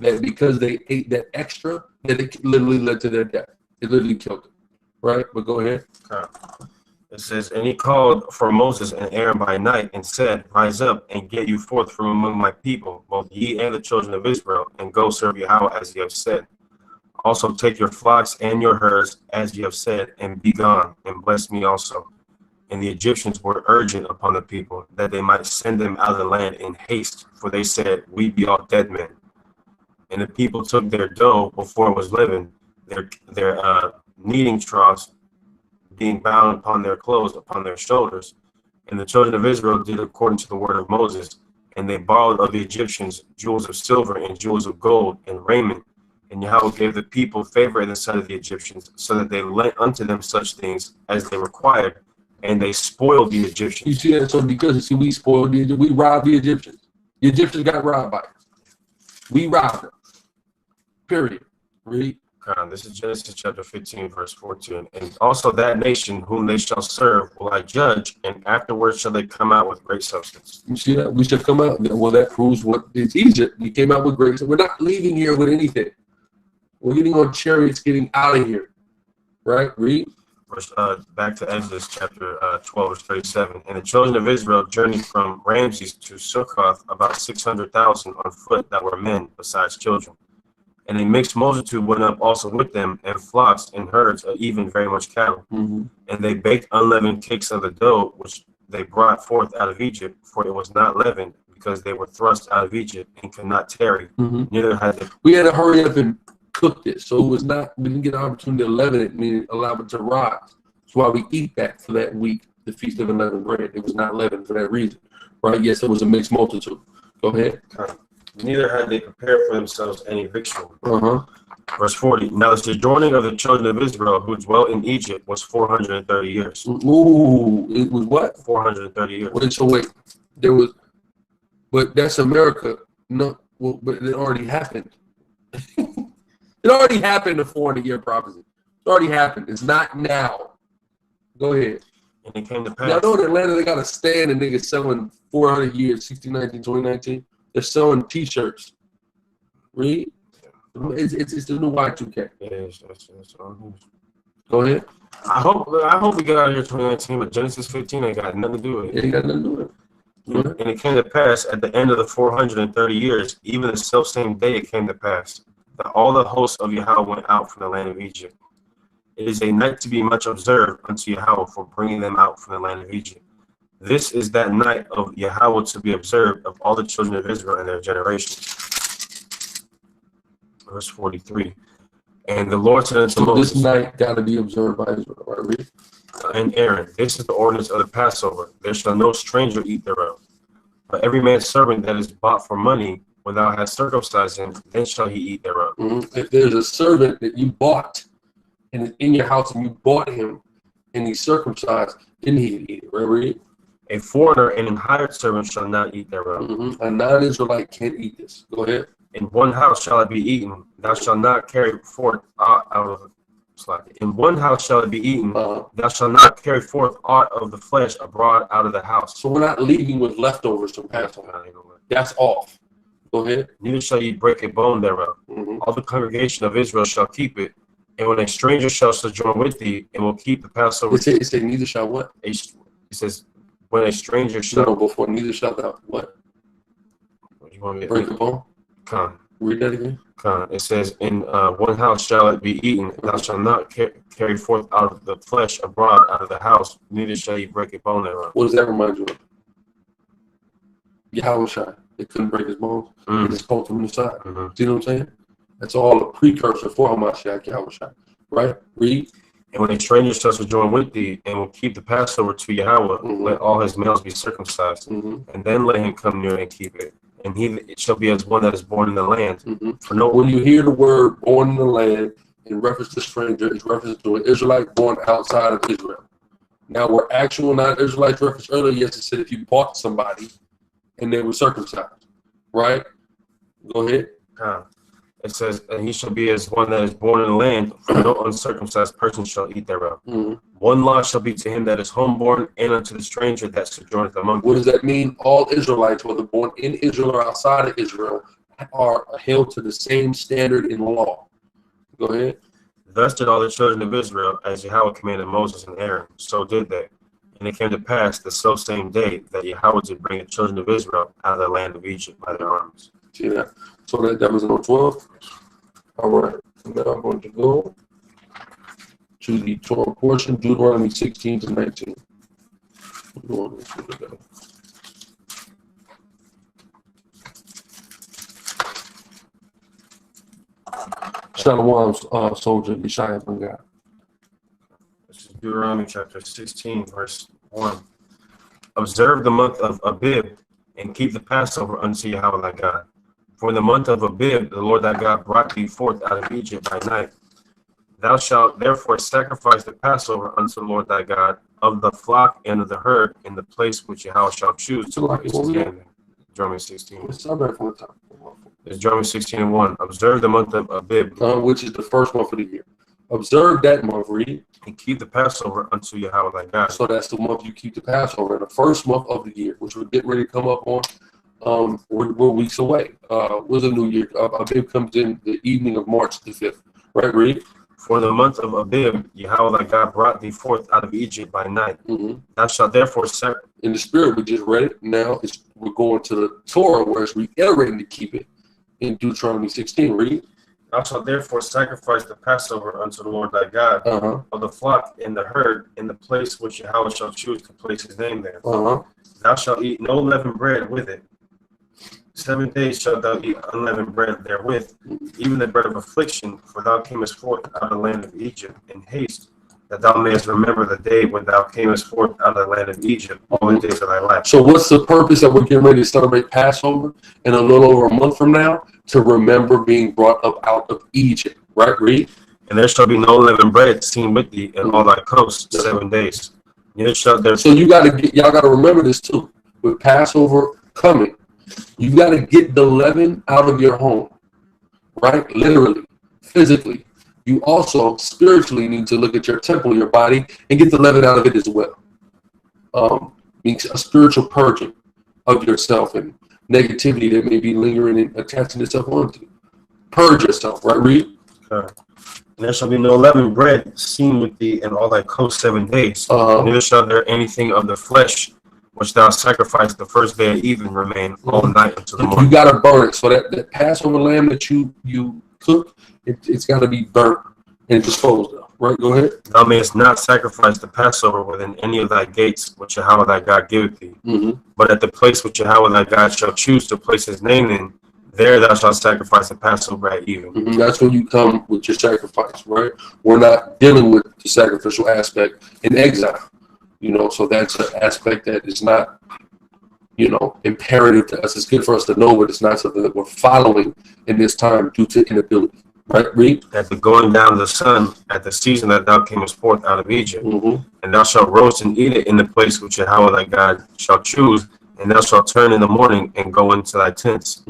that because they ate that extra, that it literally led to their death. It literally killed them, right? But go ahead. It says, And he called for Moses and Aaron by night, and said, Rise up, and get you forth from among my people, both ye and the children of Israel, and go serve Yahweh as ye have said. Also take your flocks and your herds, as ye have said, and be gone, and bless me also. And the Egyptians were urgent upon the people that they might send them out of the land in haste, for they said, "We be all dead men." And the people took their dough before it was leavened, their kneading troughs being bound upon their clothes upon their shoulders. And the children of Israel did according to the word of Moses. And they borrowed of the Egyptians jewels of silver and jewels of gold and raiment. And Yahweh gave the people favor in the sight of the Egyptians, so that they lent unto them such things as they required, and they spoiled the Egyptians. You see that? So because you see, we spoiled the Egyptians, we robbed the Egyptians. The Egyptians got robbed by us. We robbed them. Period. Read. This is Genesis chapter 15, verse 14. And also that nation whom they shall serve will I judge, and afterwards shall they come out with great substance. You see that? We should come out. Well, that proves what is Egypt. We came out with great. We're not leaving here with anything. We're getting on chariots, getting out of here. Right? Read. Back to Exodus chapter 12, verse 37. And the children of Israel journeyed from Ramses to Succoth, about 600,000 on foot that were men, besides children. And a mixed multitude went up also with them, and flocks and herds, even very much cattle. Mm-hmm. And they baked unleavened cakes of the dough, which they brought forth out of Egypt, for it was not leavened, because they were thrust out of Egypt and could not tarry. Mm-hmm. Neither had they. We had to hurry up and cook this, so it was not. We didn't get an opportunity to leaven it, meaning allow it to rise. That's why we eat that for that week, the Feast of Unleavened Bread. It was not leavened for that reason, right? Yes, it was a mixed multitude. Go ahead. Neither had they prepared for themselves any victual. Uh-huh. Verse 40. Now the sojourning of the children of Israel who dwelt in Egypt was 430 years. Ooh, it was what? 430 years. Wait, so wait. There was, but that's America. No, well, but it already happened. It already happened, the 400-year prophecy. It's already happened. It's not now. Go ahead. And it came to pass. Now, I know in Atlanta they got a stand and niggas selling 400 years, 1619, 2019. They're selling T-shirts. Read. It's the new Y2K. Yes, Go ahead. I hope we get out of here 2019, but Genesis 15 ain't got nothing to do with it. It ain't got nothing to do with it. And it came to pass at the end of the 430 years, even the self-same day it came to pass, that all the hosts of Yahweh went out from the land of Egypt. It is a night to be much observed unto Yahweh for bringing them out from the land of Egypt. This is that night of Yahweh to be observed of all the children of Israel and their generations. Verse 43. And the Lord said unto Moses, this night got to be observed by Israel, right? Read. And Aaron, this is the ordinance of the Passover. There shall no stranger eat thereof. But every man's servant that is bought for money, when thou hast circumcised him, then shall he eat thereof. Mm-hmm. If there's a servant that you bought and is in your house and you bought him and he's circumcised, then he can eat it, right? Read. A foreigner and an hired servant shall not eat thereof. Mm-hmm. A non-Israelite can't eat this. Go ahead. In one house shall it be eaten. Thou shalt not carry forth aught out of it. In one house shall it be eaten. Thou shalt not carry forth aught of the flesh abroad out of the house. So we're not leaving with leftovers from Passover. That's off. Go ahead. Neither shall ye break a bone thereof. Mm-hmm. All the congregation of Israel shall keep it. And when a stranger shall sojourn with thee, and will keep the Passover. It says neither shall what? It says when a stranger shall. No, before neither shall thou what? What do you want me to break a bone? Con. Read that again. It says, in one house shall it be eaten. Thou shalt not carry forth out of the flesh abroad out of the house, neither shall ye break a bone thereof. What does that remind you of? Yahweh. They couldn't break his bones. They just called from the side. See what I'm saying? That's all a precursor for Hamashiach, Yahweh. Right? Read. And when a stranger shall sojourn with thee, and will keep the Passover to Yahweh, let all his males be circumcised, and then let him come near and keep it. And it shall be as one that is born in the land. For no. When you hear the word born in the land in reference to stranger, it's reference to an Israelite born outside of Israel. Now, were actual non-Israelites referenced earlier? Yes, it said if you bought somebody and they were circumcised, right? Go ahead. It says, and he shall be as one that is born in the land, for no uncircumcised person shall eat thereof. One law shall be to him that is homeborn, and unto the stranger that sojourneth among them. What does that mean? All Israelites, whether born in Israel or outside of Israel, are held to the same standard in law. Go ahead. Thus did all the children of Israel, as Yahweh commanded Moses and Aaron, so did they. And it came to pass the selfsame day that Yahweh did bring the children of Israel out of the land of Egypt by their arms. See that? So that was on 12. All right. Now I'm going to go to the Torah portion, Deuteronomy 16 to 19. Shalom, soldier, Yeshaya from God. This is Deuteronomy chapter 16, verse 1. Observe the month of Abib and keep the Passover unto Yahweh thy God. For in the month of Abib, the Lord thy God brought thee forth out of Egypt by night. Thou shalt therefore sacrifice the Passover unto the Lord thy God of the flock and of the herd in the place which Yahweh shall choose to place his name. Deuteronomy 16. It's Deuteronomy 16 and 1. Observe the month of Abib, which is the first month of the year. Observe that month, read. And keep the Passover unto Yahweh thy God. So that's the month you keep the Passover, the first month of the year, which we're getting ready to come up on. We're weeks away. With a new year. Abib comes in the evening of March the 5th. Right, read. For the month of Abib, Yahweh thy God brought thee forth out of Egypt by night. Thou shalt therefore in the spirit, we just read it. Now we're going to the Torah, where it's reiterating to keep it in Deuteronomy 16. Read. Thou shalt therefore sacrifice the Passover unto the Lord thy God of the flock and the herd in the place which Yahweh shall choose to place his name there. Thou shalt eat no leavened bread with it. 7 days shalt thou eat unleavened bread therewith, even the bread of affliction, for thou camest forth out of the land of Egypt in haste, that thou mayest remember the day when thou camest forth out of the land of Egypt all the days of thy life. So what's the purpose that we're getting ready to celebrate Passover in a little over a month from now? To remember being brought up out of Egypt, right? Read. And there shall be no leavened bread seen with thee in all thy coasts 7 days. So y'all got to remember this too. With Passover coming, you got to get the leaven out of your home, right? Literally, physically. You also spiritually need to look at your temple, your body, and get the leaven out of it as well. Means a spiritual purging of yourself and negativity that may be lingering and attaching itself onto you. Purge yourself, right? Read. And there shall be no leavened bread seen with thee in all thy coasts 7 days. Neither shall there anything of the flesh which thou sacrificed the first day of even remain all night until the morning. You got to burn it. So that Passover lamb that you cook, it's got to be burnt and disposed of. Right? Go ahead. Thou mayest not sacrifice the Passover within any of thy gates which Yahweh thy God giveth thee. But at the place which Yahweh thy God shall choose to place his name in, there thou shalt sacrifice the Passover at even. That's when you come with your sacrifice, right? We're not dealing with the sacrificial aspect in exile. So that's an aspect that is not, imperative to us. It's good for us to know, but it's not something that we're following in this time due to inability. Right, read. At the going down of the sun, at the season that thou camest forth out of Egypt, and thou shalt roast and eat it in the place which Yahweh thy God shall choose, and thou shalt turn in the morning and go into thy tents.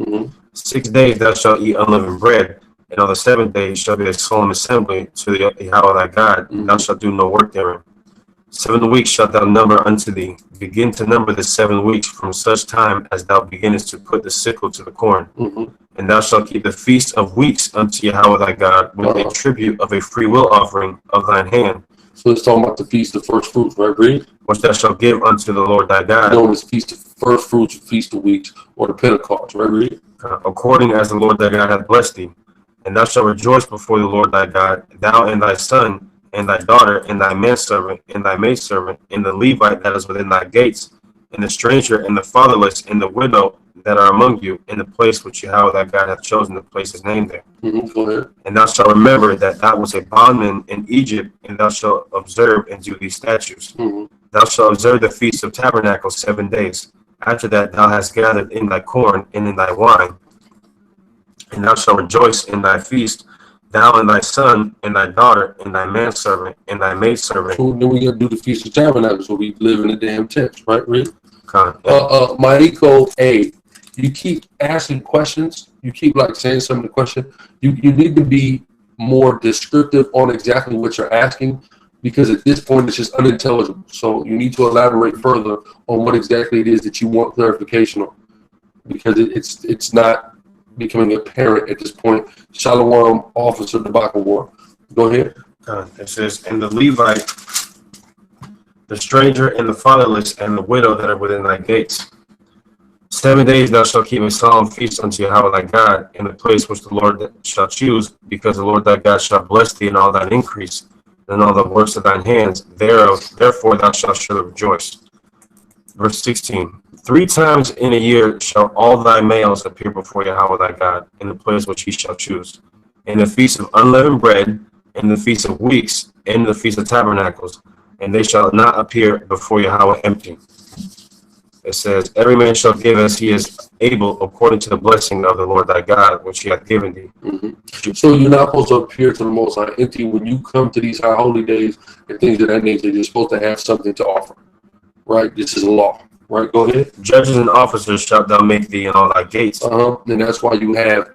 6 days thou shalt eat unleavened bread, and on the 7th day shall be a solemn assembly to the Yahweh thy God, and thou shalt do no work therein. 7 weeks shalt thou number unto thee. Begin to number the 7 weeks from such time as thou beginnest to put the sickle to the corn. And thou shalt keep the feast of weeks unto Yahweh thy God with a tribute of a free will offering of thine hand. So it's talking about the feast of first fruits, right, read? Which thou shalt give unto the Lord thy God. Known as feast of first fruits, feast of weeks, or the Pentecost, right, read? According as the Lord thy God hath blessed thee. And thou shalt rejoice before the Lord thy God, thou and thy son, and thy daughter, and thy manservant, and thy maidservant, and the Levite that is within thy gates, and the stranger, and the fatherless, and the widow that are among you, in the place which Yahweh thy God hath chosen to place his name there. Go ahead. And thou shalt remember that thou was a bondman in Egypt, and thou shalt observe and do these statutes. Thou shalt observe the feast of tabernacles 7 days. After that thou hast gathered in thy corn and in thy wine, and thou shalt rejoice in thy feast, thou and thy son, and thy daughter, and thy manservant, and thy maidservant. So then we got to do the Feast of Tabernacles, so we live in the damn tents, right, Rick? Maiko A, you keep asking questions. You keep saying some of the question. You need to be more descriptive on exactly what you're asking, because at this point it's just unintelligible. So you need to elaborate further on what exactly it is that you want clarification on, because it's not becoming apparent at this point. Shalom, Officer Debacle War. Go ahead. It says, and the Levite, the stranger, and the fatherless, and the widow that are within thy gates. 7 days thou shalt keep a solemn feast unto Yahweh thy God, in the place which the Lord shall choose, because the Lord thy God shall bless thee in all thine increase, and all the works of thine hands. Therefore thou shalt surely rejoice. Verse 16. 3 times in a year shall all thy males appear before Yahweh thy God in the place which he shall choose, in the feast of unleavened bread, in the feast of weeks, and in the feast of tabernacles, and they shall not appear before Yahweh empty. It says, every man shall give as he is able, according to the blessing of the Lord thy God, which he hath given thee. So you're not supposed to appear to the Most High empty when you come to these high holy days and things of that nature. You're supposed to have something to offer, right? This is law, right? Go ahead. Judges and officers shalt thou make thee in all thy gates. And that's why you have,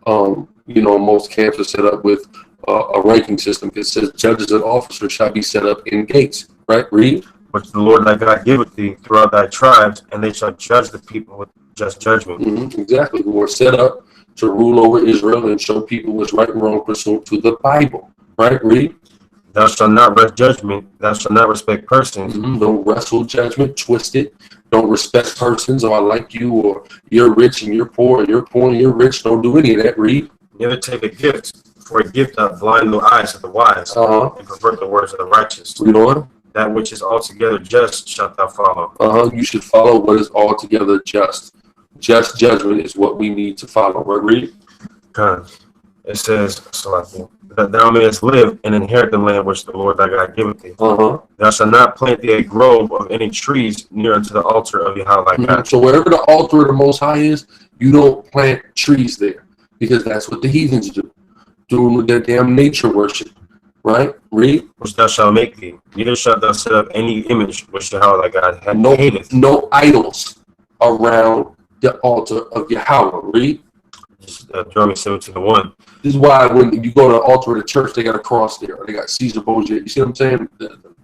you know, most camps are set up with a ranking system. It says judges and officers shall be set up in gates, right? Read. Which the Lord thy God giveth thee throughout thy tribes, and they shall judge the people with just judgment. Exactly. Who are set up to rule over Israel and show people what's right and wrong pursuant to the Bible, right? Read. Thou shalt not wrest judgment. Thou shalt not respect persons. Don't wrestle judgment, twist it. Don't respect persons. Oh, I like you, or you're rich and you're poor, and you're poor and you're rich. Don't do any of that. Read. Never take a gift, for a gift doth blind the eyes of the wise, and pervert the words of the righteous. Read on. That which is altogether just shalt thou follow. You should follow what is altogether just. Just judgment is what we need to follow. Right? Read. It says, that thou mayest live and inherit the land which the Lord thy God giveth thee. Thou shalt not plant thee a grove of any trees near unto the altar of Yahweh thy God. So wherever the altar of the Most High is, you don't plant trees there, because that's what the heathens do, doing their damn nature worship. Right? Read. Which thou shalt make thee. Neither shalt thou set up any image which Yahweh thy God hath hateth. No idols around the altar of Yahweh. Read. Deuteronomy 17:1. This is why when you go to the altar of the church, they got a cross there. Or they got Caesar Borgia. You see what I'm saying?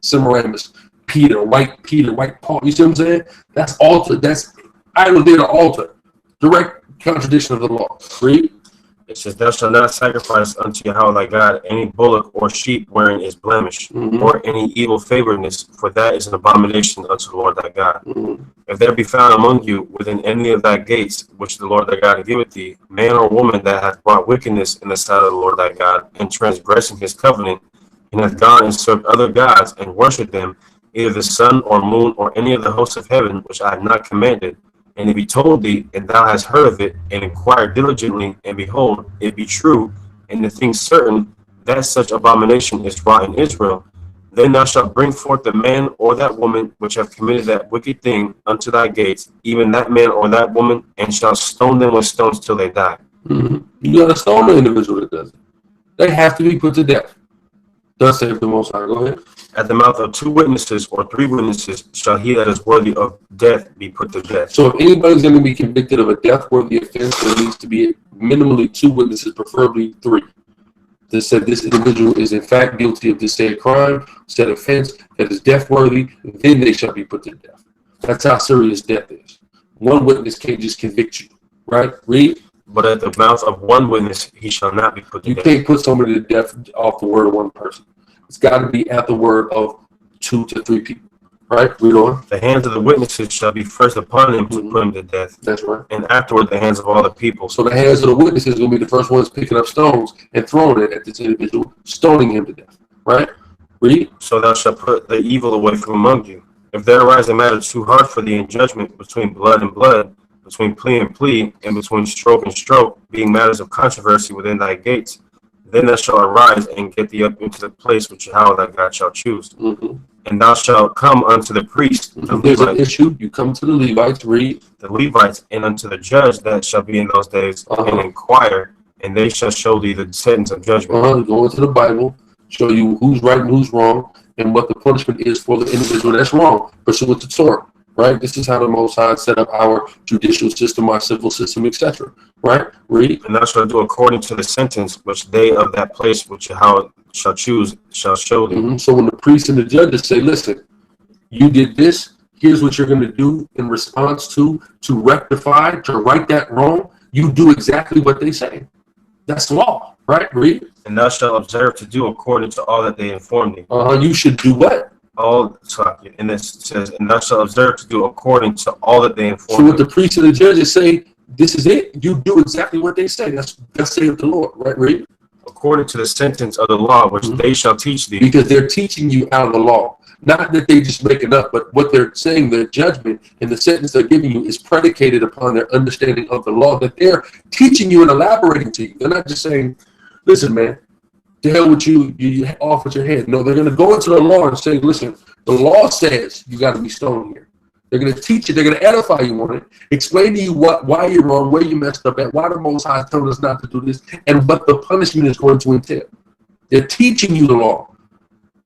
Semiramis, Peter, white Paul. You see what I'm saying? That's altar. That's idol there, the altar. Direct contradiction of the law. Read. It says, thou shalt not sacrifice unto Yahweh thy God any bullock or sheep wherein is blemish, or any evil favoredness, for that is an abomination unto the Lord thy God. If there be found among you within any of thy gates, which the Lord thy God giveth thee, man or woman that hath wrought wickedness in the sight of the Lord thy God, and transgressing his covenant, and hath gone and served other gods, and worshipped them, either the sun or moon, or any of the hosts of heaven, which I have not commanded, and if he told thee, and thou hast heard of it, and inquired diligently, and behold, it be true, and the thing certain, that such abomination is wrought in Israel, then thou shalt bring forth the man or that woman which have committed that wicked thing unto thy gates, even that man or that woman, and shalt stone them with stones till they die. You got to stone the individual that does it. They have to be put to death. Thus saith the Most High. Go ahead. At the mouth of 2 witnesses or 3 witnesses shall he that is worthy of death be put to death. So if anybody's going to be convicted of a death-worthy offense, there needs to be minimally 2 witnesses, preferably 3. That said this individual is in fact guilty of this said crime, said offense, that is death-worthy, then they shall be put to death. That's how serious death is. 1 witness can't just convict you. Right? Read. But at the mouth of 1 witness he shall not be put to death. You can't put somebody to death off the word of 1 person. It's got to be at the word of 2 to 3 people. Right? Read on. The hands of the witnesses shall be first upon him to put him to death. That's right. And afterward the hands of all the people. So the hands of the witnesses will be the first ones picking up stones and throwing it at this individual, stoning him to death. Right? Read. So thou shalt put the evil away from among you. If there arise a matter too hard for thee in judgment between blood and blood, between plea and plea, and between stroke and stroke, being matters of controversy within thy gates, then thou shalt arise and get thee up into the place which Yahweh thy God shall choose. And thou shalt come unto the priest. If there's an issue, you come to the Levites, read. The Levites, and unto the judge that shall be in those days, and inquire, and they shall show thee the sentence of judgment. Go into the Bible, show you who's right and who's wrong, and what the punishment is for the individual that's wrong, pursuant to Torah. Right? This is how the Most High set up our judicial system, our civil system, etc. Right? Read. And thou shalt do according to the sentence which they of that place which Yahweh shall choose shall show thee. So when the priests and the judges say, listen, you did this, here's what you're going to do in response to rectify, to right that wrong, you do exactly what they say. That's law. Right? Read. And thou shalt observe to do according to all that they inform thee. You should do what? And this says, and thou shalt observe to do according to all that they inform. So what the priests and the judges say, this is it. You do exactly what they say. That's saith the Lord, right? Read. According to the sentence of the law which they shall teach thee. Because they're teaching you out of the law. Not that they just make it up, but what they're saying, their judgment and the sentence they're giving you is predicated upon their understanding of the law that they're teaching you and elaborating to you. They're not just saying, listen, man, to hell with you, you off with your head. No, they're going to go into the law and say, listen, the law says you got to be stoned here. They're going to teach you. They're going to edify you on it, explain to you why you're wrong, where you messed up at, why the Most High told us not to do this, and what the punishment is going to entail. They're teaching you the law.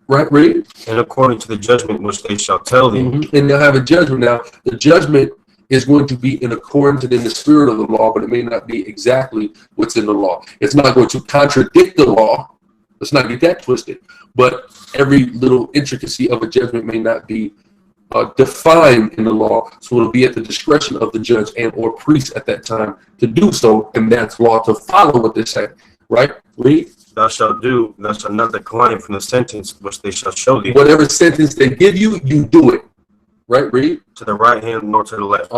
Right, read. And according to the judgment which they shall tell thee. And they'll have a judgment. Now, the judgment is going to be in accordance and in the spirit of the law, but it may not be exactly what's in the law. It's not going to contradict the law. Let's not get that twisted. But every little intricacy of a judgment may not be defined in the law, so it'll be at the discretion of the judge and or priest at that time to do so, and that's law to follow what they say. Right? Read. Thou shalt do, thou shalt not decline from the sentence which they shall show thee. Whatever sentence they give you, you do it. Right, read. To the right hand nor to the left.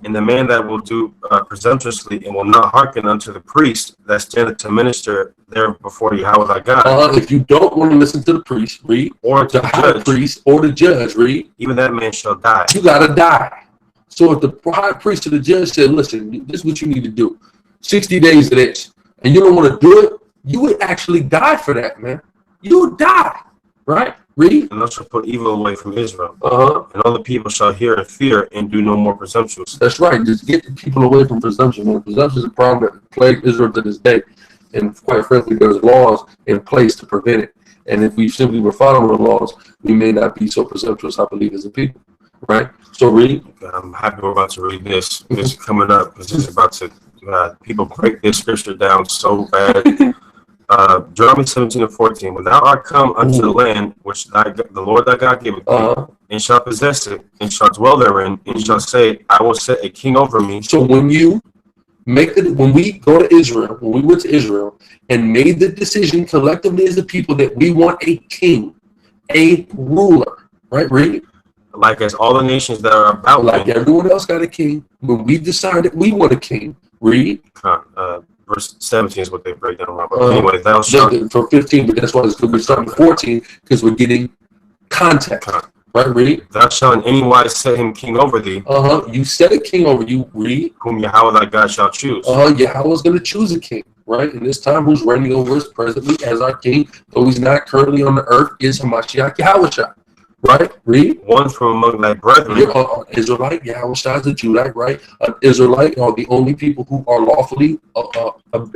And the man that will do presumptuously and will not hearken unto the priest that standeth to minister there before Yahweh thy God. If you don't want to listen to the priest, read. Or to the high priest or the judge, read. Even that man shall die. You got to die. So if the high priest or the judge said, listen, this is what you need to do. 60 days of this. And you don't want to do it, you would actually die for that, man. You would die, right? Read. And thou shalt put evil away from Israel. And all the people shall hear and fear and do no more presumptuous. That's right. Just get the people away from presumption. Man. Presumption is a problem that plagues Israel to this day. And quite frankly, there's laws in place to prevent it. And if we simply were following the laws, we may not be so presumptuous, I believe, as a people. Right? So read. I'm happy we're about to read this. This is coming up. This is about to people break this scripture down so bad. Deuteronomy 17:14. When thou art come unto the land which the Lord thy God giveth thee, and shall possess it, and shall dwell therein, and shall say, I will set a king over me. So when you when we go to Israel, when we went to Israel and made the decision collectively as a people that we want a king, a ruler, right? Read. Like as all the nations that are about like everyone else got a king, when we decided we want a king, read. Verse 17 is what they break down around. But anyway, thou shalt. For 15, but that's why it's good. We're starting 14 because we're getting context. Right, read. Thou shalt in any wise set him king over thee. You set a king over you, read. Whom Yahweh thy God shall choose. Yahweh's going to choose a king, right? And this time, who's reigning over us presently as our king, though he's not currently on the earth, is Hamashiach Yahushua. Right? Read. One from among thy brethren. Israelite, Yahushua is a Judite, right? An Israelite are the only people who are lawfully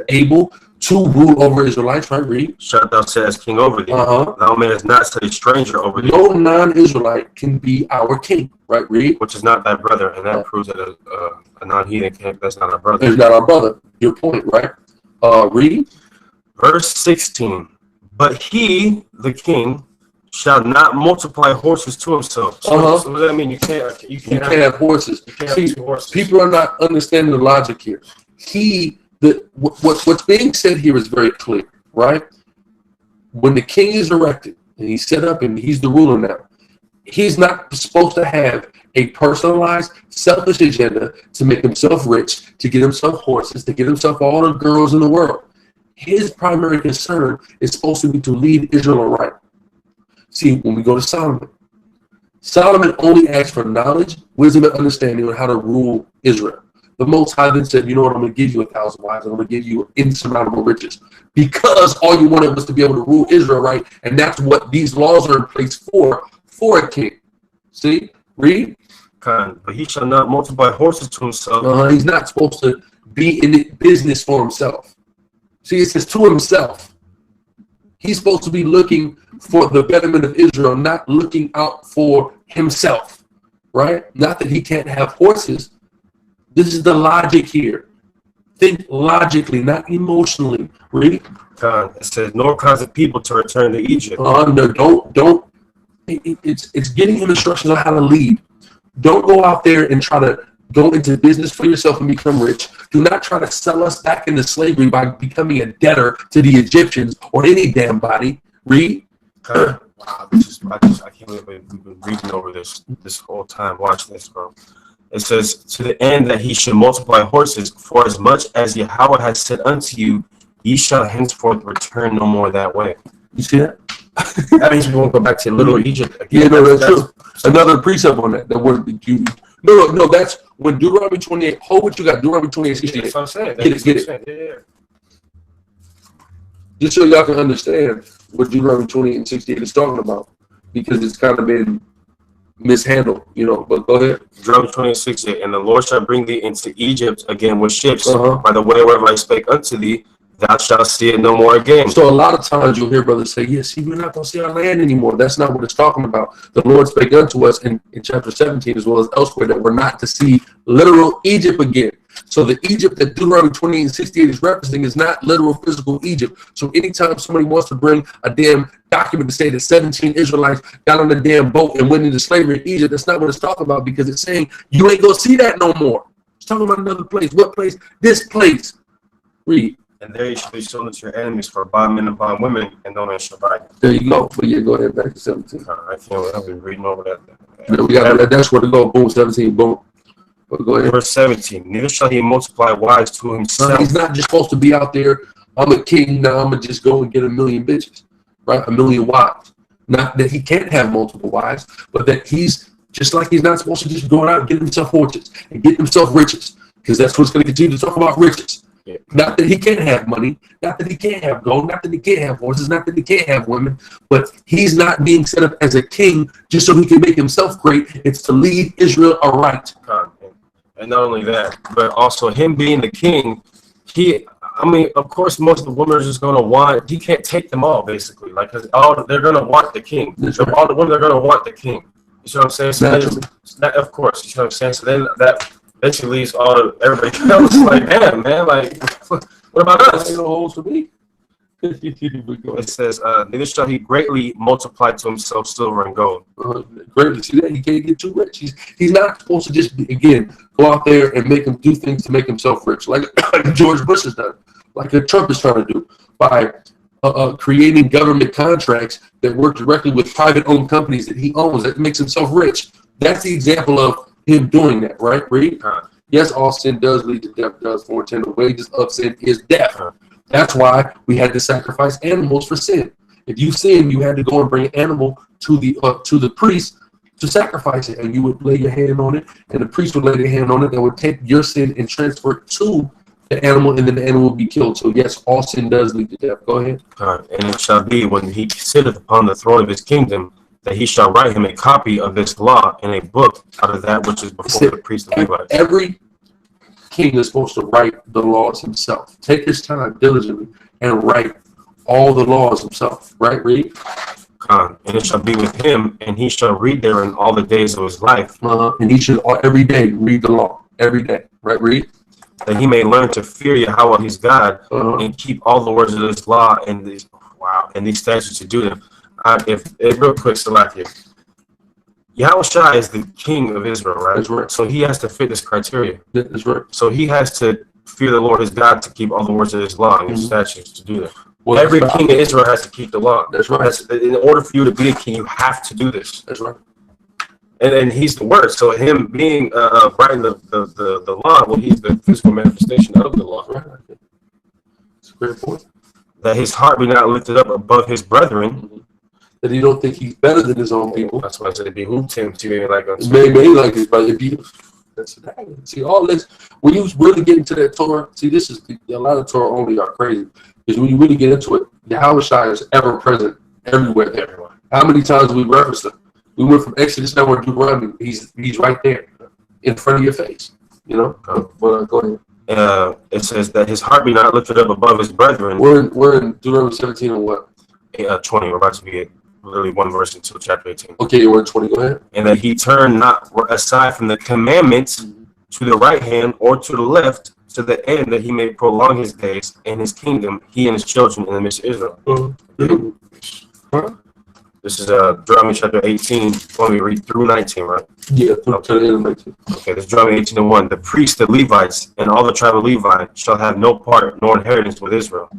able to rule over Israelites, right? Read. Shalt thou set as king over thee. Thou mayest not set a stranger over thee. No non-Israelite can be our king, right? Read. Which is not thy brother, and that proves that a non-heathen king, that's not our brother. It's not our brother. Your point, right? Read. Verse 16. But he, the king, shall not multiply horses to himself. So what does that mean? You can't have horses. Horses. People are not understanding the logic here. What's being said here is very clear, right? When the king is erected and he's set up and he's the ruler now, he's not supposed to have a personalized, selfish agenda to make himself rich, to get himself horses, to get himself all the girls in the world. His primary concern is supposed to be to lead Israel aright. See, when we go to Solomon only asked for knowledge, wisdom, and understanding on how to rule Israel. The Most High then said, you know what, I'm going to give you 1,000 wives, and I'm going to give you insurmountable riches. Because all you wanted was to be able to rule Israel right, and that's what these laws are in place for a king. See? Read. But he shall not multiply horses to himself. He's not supposed to be in business for himself. See, it says to himself. He's supposed to be looking for the betterment of Israel, not looking out for himself, right? Not that he can't have horses. This is the logic here. Think logically, not emotionally. Read. It says, nor cause the people to return to Egypt. No, don't. It's getting him instructions on how to lead. Don't go out there and try to go into business for yourself and become rich. Do not try to sell us back into slavery by becoming a debtor to the Egyptians or any damn body. Read. Wow, I can't believe we've been reading over this whole time. Watch this, bro. It says, to the end that he should multiply horses, for as much as Yahweh has said unto you, ye shall henceforth return no more that way. You see that? That means we won't go back to little Egypt again. Yeah, no, that's true. Another precept on that. That word you. No. That's when Deuteronomy 28. Hold what you got. Deuteronomy 28, 68. That's what I'm saying. Get it. Yeah. Just so y'all can understand what Deuteronomy 28 and 68 is talking about, because it's kind of been mishandled, But go ahead. Deuteronomy 26, and the Lord shall bring thee into Egypt again with ships by the way wherever I spake unto thee. Thou shalt see it no more again. So a lot of times you'll hear brothers say, "Yeah, see, we're not going to see our land anymore." That's not what it's talking about. The Lord spake unto us in chapter 17 as well as elsewhere that we're not to see literal Egypt again. So the Egypt that Deuteronomy 28 and 68 is referencing is not literal physical Egypt. So anytime somebody wants to bring a damn document to say that 17 Israelites got on a damn boat and went into slavery in Egypt, that's not what it's talking about, because it's saying you ain't going to see that no more. It's talking about another place. What place? This place. Read. And there you shall be sold unto your enemies for bondmen and bondwomen, and no man shall buy you. There you go. But yeah, go ahead, back to 17. I can't. I've been reading over that. Yeah, we got that's where to go. Boom, 17. Boom. But go ahead. Verse 17. Neither shall he multiply wives to himself. He's not just supposed to be out there. I'm a king now. I'm gonna just go and get a million bitches, right? A million wives. Not that he can't have multiple wives, but that he's just like he's not supposed to just go out and get himself fortunes and get himself riches, because that's what's going to continue to talk about riches. Yeah. Not that he can't have money, not that he can't have gold, not that he can't have horses, not that he can't have women, but he's not being set up as a king just so he can make himself great. It's to lead Israel aright. And not only that, but also him being the king, of course, most of the women are just going to want, he can't take them all, basically. Like, cause they're going to want the king. Right. All the women are going to want the king. You see what I'm saying? So of course, you see what I'm saying? So then that eventually leaves everybody else like, damn, man, like, what about us? It says, neither shall he greatly multiply to himself silver and gold. Greatly. See that? He can't get too rich. He's not supposed to just, again, go out there and make him do things to make himself rich, like George Bush has done, like Trump is trying to do, by creating government contracts that work directly with private-owned companies that he owns, that makes himself rich. That's the example of him doing that, right? Read. Yes, all sin does lead to death, does foretend the wages of sin is death. That's why we had to sacrifice animals for sin. If you sin, you had to go and bring an animal to the priest to sacrifice it, and you would lay your hand on it, and the priest would lay their hand on it. That would take your sin and transfer it to the animal, and then the animal would be killed. So yes, all sin does lead to death. Go ahead. And it shall be when he sitteth upon the throne of his kingdom, that he shall write him a copy of this law in a book out of that which is before the priest of Levi. Every king is supposed to write the laws himself. Take his time diligently and write all the laws himself. Right, read. And it shall be with him, and he shall read therein all the days of his life. And he should every day read the law. Every day. Right, read. That he may learn to fear Yahweh his God, and keep all the words of this law and these statutes to do them. Real quick, Salakia. Yahushua is the king of Israel, right? That's right. So he has to fit this criteria. That's right. So he has to fear the Lord his God to keep all the words of his law and his statutes to do that. Well, every king of Israel has to keep the law. That's right. In order for you to be a king, you have to do this. That's right. And he's the word. So him being writing the law, well, he's the physical manifestation of the law. Right. That's a great point. That his heart be not lifted up above his brethren. That he don't think he's better than his own people. That's why I said it behooves him to be like us. Maybe like his brother. See, all this, when you really get into that Torah, see, this is a lot of Torah only are crazy. Because when you really get into it, Yahushua is ever present everywhere. How many times we referenced him? We went from Exodus now to Deuteronomy. He's right there in front of your face. But go ahead. It says that his heart be not lifted up above his brethren. We're in Deuteronomy 17 and what? 20. We're about to be literally one verse until chapter 18. Okay, we're in 20. Go ahead. And that he turn not aside from the commandments to the right hand or to the left, to the end that he may prolong his days and his kingdom, he and his children in the midst of Israel. This is Deuteronomy chapter 18. When we read through 19, right? Yeah, to the end of 19. Okay, this is Deuteronomy 18 and 1. The priests, the Levites, and all the tribe of Levi shall have no part nor inheritance with Israel.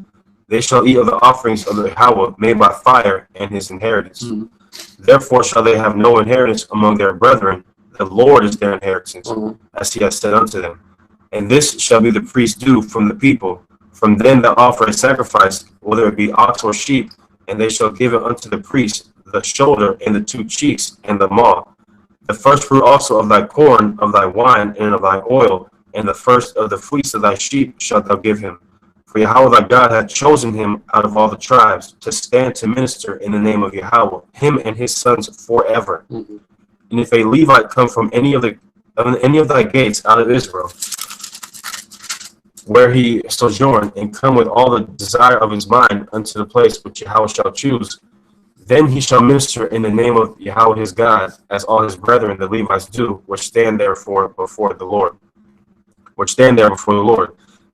They shall eat of the offerings of the Yahweh made by fire and his inheritance. Therefore shall they have no inheritance among their brethren. The Lord is their inheritance, as he has said unto them. And this shall be the priest's due from the people. From them that offer a sacrifice, whether it be ox or sheep, and they shall give it unto the priest, the shoulder, and the 2 cheeks, and the maw. The first fruit also of thy corn, of thy wine, and of thy oil, and the first of the fleece of thy sheep shalt thou give him. For Yahweh thy God hath chosen him out of all the tribes to stand to minister in the name of Yahweh, him and his sons forever. And if a Levite come from any of thy gates out of Israel, where he sojourn, and come with all the desire of his mind unto the place which Yahweh shall choose, then he shall minister in the name of Yahweh his God, as all his brethren the Levites do, which stand there before the Lord.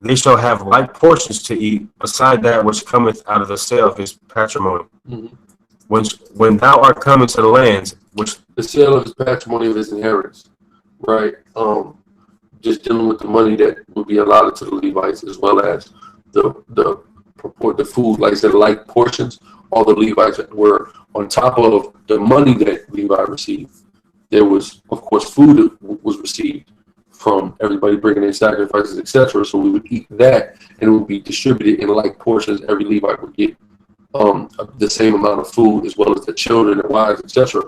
They shall have like portions to eat, beside that which cometh out of the sale of his patrimony. When thou art come into the lands which The sale of his patrimony of his inheritance, right? Just dealing with the money that would be allotted to the Levites, as well as the food, like I said, like portions. All the Levites were on top of the money that Levi received. There was, of course, food that was received from everybody bringing in sacrifices, etc. So we would eat that, and it would be distributed in like portions. Every Levite would get the same amount of food, as well as the children and wives, etc.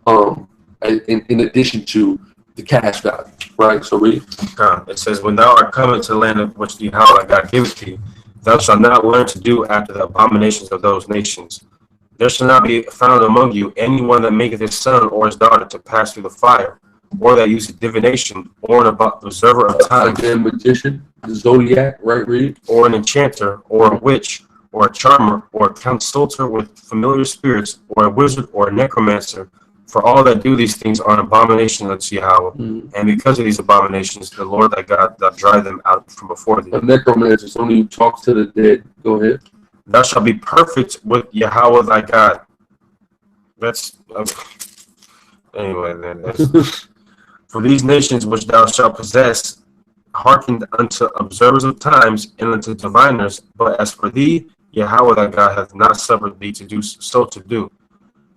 In addition to the cash value, right? So read. It says, when thou art come into the land of which Yahweh thy God giveth thee, thou shalt not learn to do after the abominations of those nations. There shall not be found among you anyone that maketh his son or his daughter to pass through the fire, or that useth divination, or an observer of time, Again, magician, the zodiac, right? Read. or an enchanter, or a witch, or a charmer, or a consulter with familiar spirits, or a wizard, or a necromancer. For all that do these things are an abomination unto Yahweh. And because of these abominations, the Lord thy God doth drive them out from before thee. A necromancer, somebody who talks to the dead. Go ahead. Thou shalt be perfect with Yahweh thy God. That's anyway. Then for these nations which thou shalt possess, hearkened unto observers of times and unto diviners. But as for thee, Yahweh thy God hath not suffered thee to do so to do.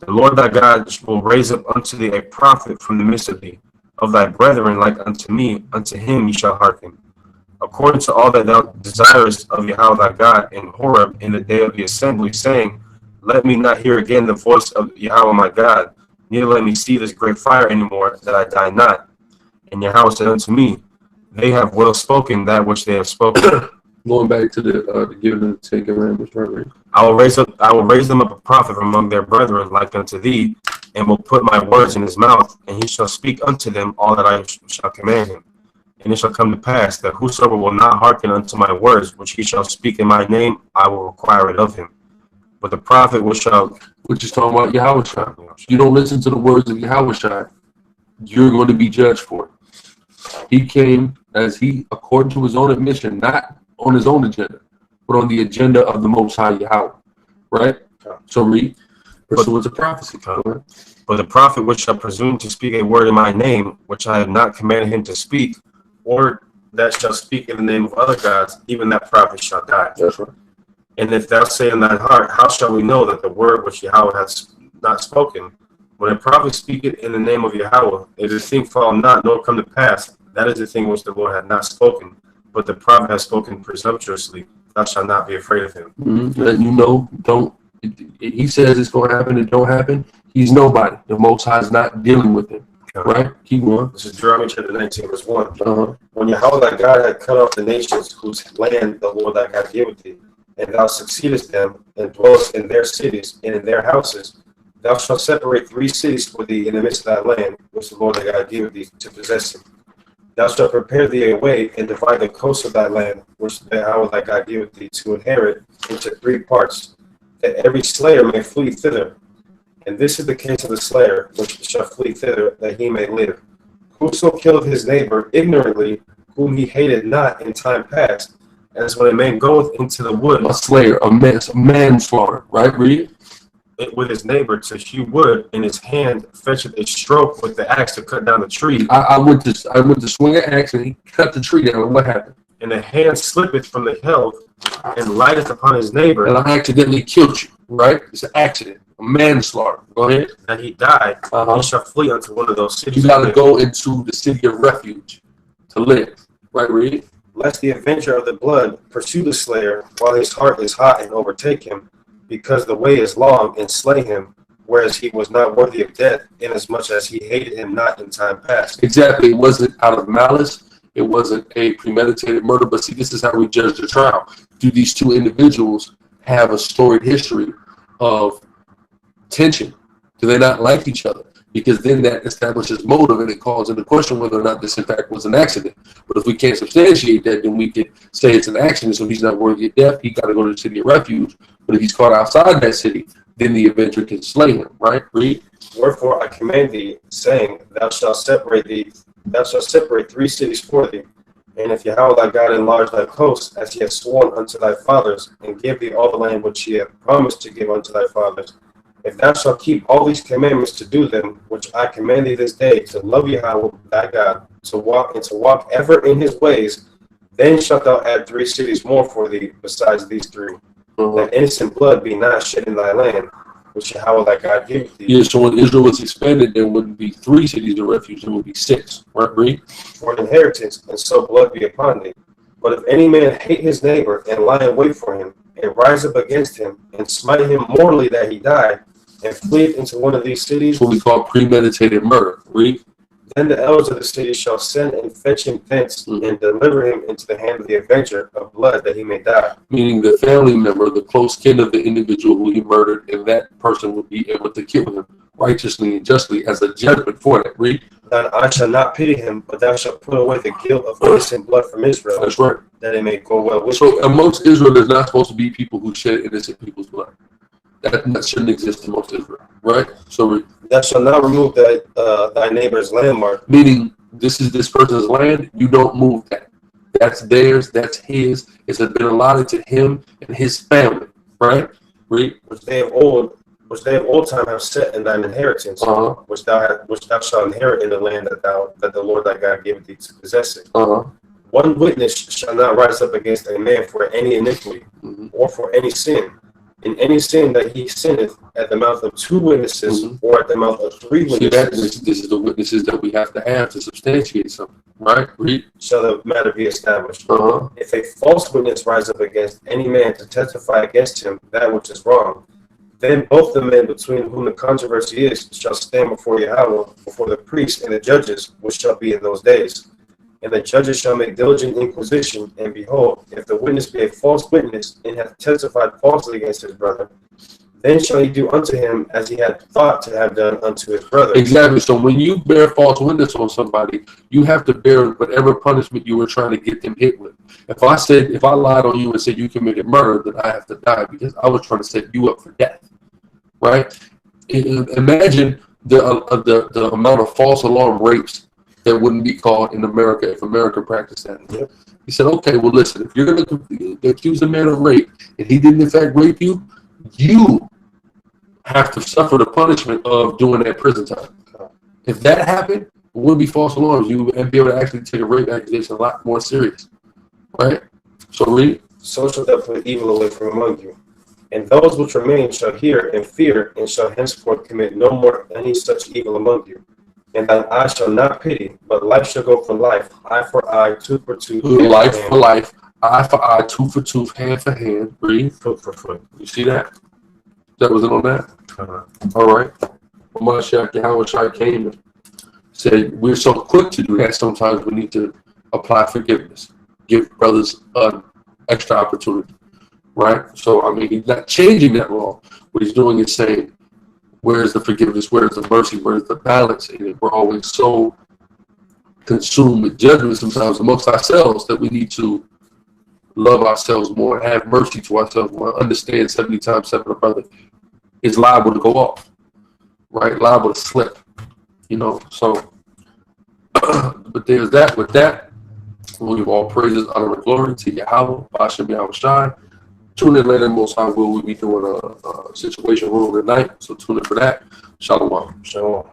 The Lord thy God will raise up unto thee a prophet from the midst of thee, of thy brethren like unto me. Unto him ye shall hearken, according to all that thou desirest of Yahweh thy God in Horeb in the day of the assembly, saying, let me not hear again the voice of Yahweh my God, neither let me see this great fire any more, that I die not. And Yahweh said unto me, they have well spoken that which they have spoken. Going back to the giving of the 10 commandments, right? I will raise them up a prophet from among their brethren like unto thee, and will put my words in his mouth, and he shall speak unto them all that I shall command him. And it shall come to pass that whosoever will not hearken unto my words, which he shall speak in my name, I will require it of him. But the prophet which is talking about Yahweh. You don't listen to the words of Yahweh, you're going to be judged for it. He came according to his own admission, not on his own agenda, but on the agenda of the Most High Yahweh, right? So read. Pursuant to prophecy. But the prophet which shall presume to speak a word in my name, which I have not commanded him to speak, or that shall speak in the name of other gods, even that prophet shall die. That's right. And if thou say in thine heart, how shall we know that the word which Yahweh hath not spoken? When a prophet speaketh in the name of Yahweh, if the thing fall not, nor come to pass, that is the thing which the Lord hath not spoken. But the prophet has spoken presumptuously, thou shalt not be afraid of him. Let you know, he says it's going to happen, it don't happen. He's nobody. The Most High is not dealing with him. Right? Keep going. This is Deuteronomy chapter 19, verse 1. When Yahweh thy God had cut off the nations whose land the Lord thy God giveth thee, and thou succeedest them, and dwellest in their cities and in their houses, thou shalt separate 3 cities for thee in the midst of thy land, which the Lord thy God giveth thee to possess it. Thou shalt prepare thee a way, and divide the coast of thy land, which Yahweh thy God giveth thee to inherit, into 3 parts, that every slayer may flee thither. And this is the case of the slayer, which shall flee thither, that he may live. Whoso killeth his neighbor ignorantly, whom he hated not in time past, as when a man goeth into the wood. A slayer, a manslaughter, right? Read. With his neighbor to hew wood, and his hand fetcheth a stroke with the axe to cut down the tree. I went to swing an axe, and he cut the tree down. And what happened? And the hand slippeth from the helve, and lighteth upon his neighbor. And I accidentally killed you, right? It's an accident, a manslaughter. Go ahead. And he died. He shall flee unto one of those cities. You got to go into the city of refuge to live, right? Read. Lest the avenger of the blood pursue the slayer while his heart is hot and overtake him, because the way is long, and slay him, whereas he was not worthy of death, inasmuch as he hated him not in time past. Exactly. It wasn't out of malice. It wasn't a premeditated murder. But see, this is how we judge the trial. Do these two individuals have a storied history of tension? Do they not like each other? Because then that establishes motive, and it calls into question whether or not this in fact was an accident. But if we can't substantiate that, then we could say it's an accident, so he's not worthy of death. He got to go to the city of refuge. But if he's caught outside that city, then the avenger can slay him. Right? Read. Wherefore I command thee, saying, Thou shalt separate 3 cities for thee. And if Yahweh thy God enlarge thy coast, as he hath sworn unto thy fathers, and give thee all the land which he hath promised to give unto thy fathers, if thou shalt keep all these commandments to do them, which I command thee this day, to love Yahweh thy God, to walk ever in his ways, then shalt thou add 3 cities more for thee besides these 3, that innocent blood be not shed in thy land, which Yahweh thy God giveth thee. Yeah, so when Israel was expanded, there wouldn't be 3 cities of refuge, there would be 6. Right? Read. For an inheritance, and so blood be upon thee. But if any man hate his neighbor, and lie in wait for him, and rise up against him, and smite him mortally that he die, and flee into one of these cities, What we call premeditated murder. Read. then the elders of the city shall send and fetch him thence, and deliver him into the hand of the avenger of blood, that he may die. Meaning the family member, the close kin of the individual who he murdered, and that person would be able to kill him righteously and justly as a judgment for that. Read. Then I shall not pity him, but thou shalt put away the guilt of innocent blood from Israel, That's right. that it may go well with So thee. amongst Israel, there's not supposed to be people who shed innocent people's blood. That shouldn't exist amongst Israel, right? So, Thou shalt not remove thy neighbor's landmark. meaning this is this person's land, you don't move that. That's theirs, that's his. It's been allotted to him and his family, right? Read. which they of old time have set in thine inheritance, which thou shalt inherit in the land that the Lord thy God giveth thee to possess it. One witness shall not rise up against a man for any iniquity, or for any sin. In any sin that he sinneth at the mouth of 2 witnesses, or at the mouth of 3 witnesses, See, this is the witnesses that we have to substantiate something, right? Read. shall the matter be established. If a false witness rise up against any man to testify against him that which is wrong, then both the men between whom the controversy is shall stand before Yahweh, before the priests and the judges, which shall be in those days. And the judges shall make diligent inquisition, and behold, if the witness be a false witness, and hath testified falsely against his brother, then shall he do unto him as he had thought to have done unto his brother. Exactly. So when you bear false witness on somebody, you have to bear whatever punishment you were trying to get them hit with. If I lied on you and said you committed murder, then I have to die because I was trying to set you up for death, right? Imagine the amount of false alarm rapes that wouldn't be called in America if America practiced that. Yep. He said, okay, well, listen, if you're going to accuse a man of rape and he didn't in fact rape you, you have to suffer the punishment of doing that prison time. If that happened, it wouldn't be false alarms. You would be able to actually take a rape accusation a lot more serious, right? So read. So shall thou put evil away from among you. And those which remain shall hear and fear, and shall henceforth commit no more any such evil among you. And thine eye shall not pity, but life shall go for life, eye for eye, tooth for tooth, Life for life, eye for eye, tooth for tooth, hand for hand, breathe. foot for foot. You see that? That was it on that? All right. Well, Mashiach Yahweh came and said, we're so quick to do that, sometimes we need to apply forgiveness, give brothers an extra opportunity, right? So, I mean, he's not changing that law. What he's doing is saying, where's the forgiveness? Where's the mercy? Where's the balance? And we're always so consumed with judgment sometimes amongst ourselves that we need to love ourselves more, have mercy to ourselves more, understand 70 times 7 a brother is liable to go off, right? Liable to slip, so, but there's that. With that, we give all praises, honor, and glory to Yahweh, Bashem Yahweh Shai. Tune in later, most time we'll be doing a situation room tonight, so tune in for that. Shalom. Shalom.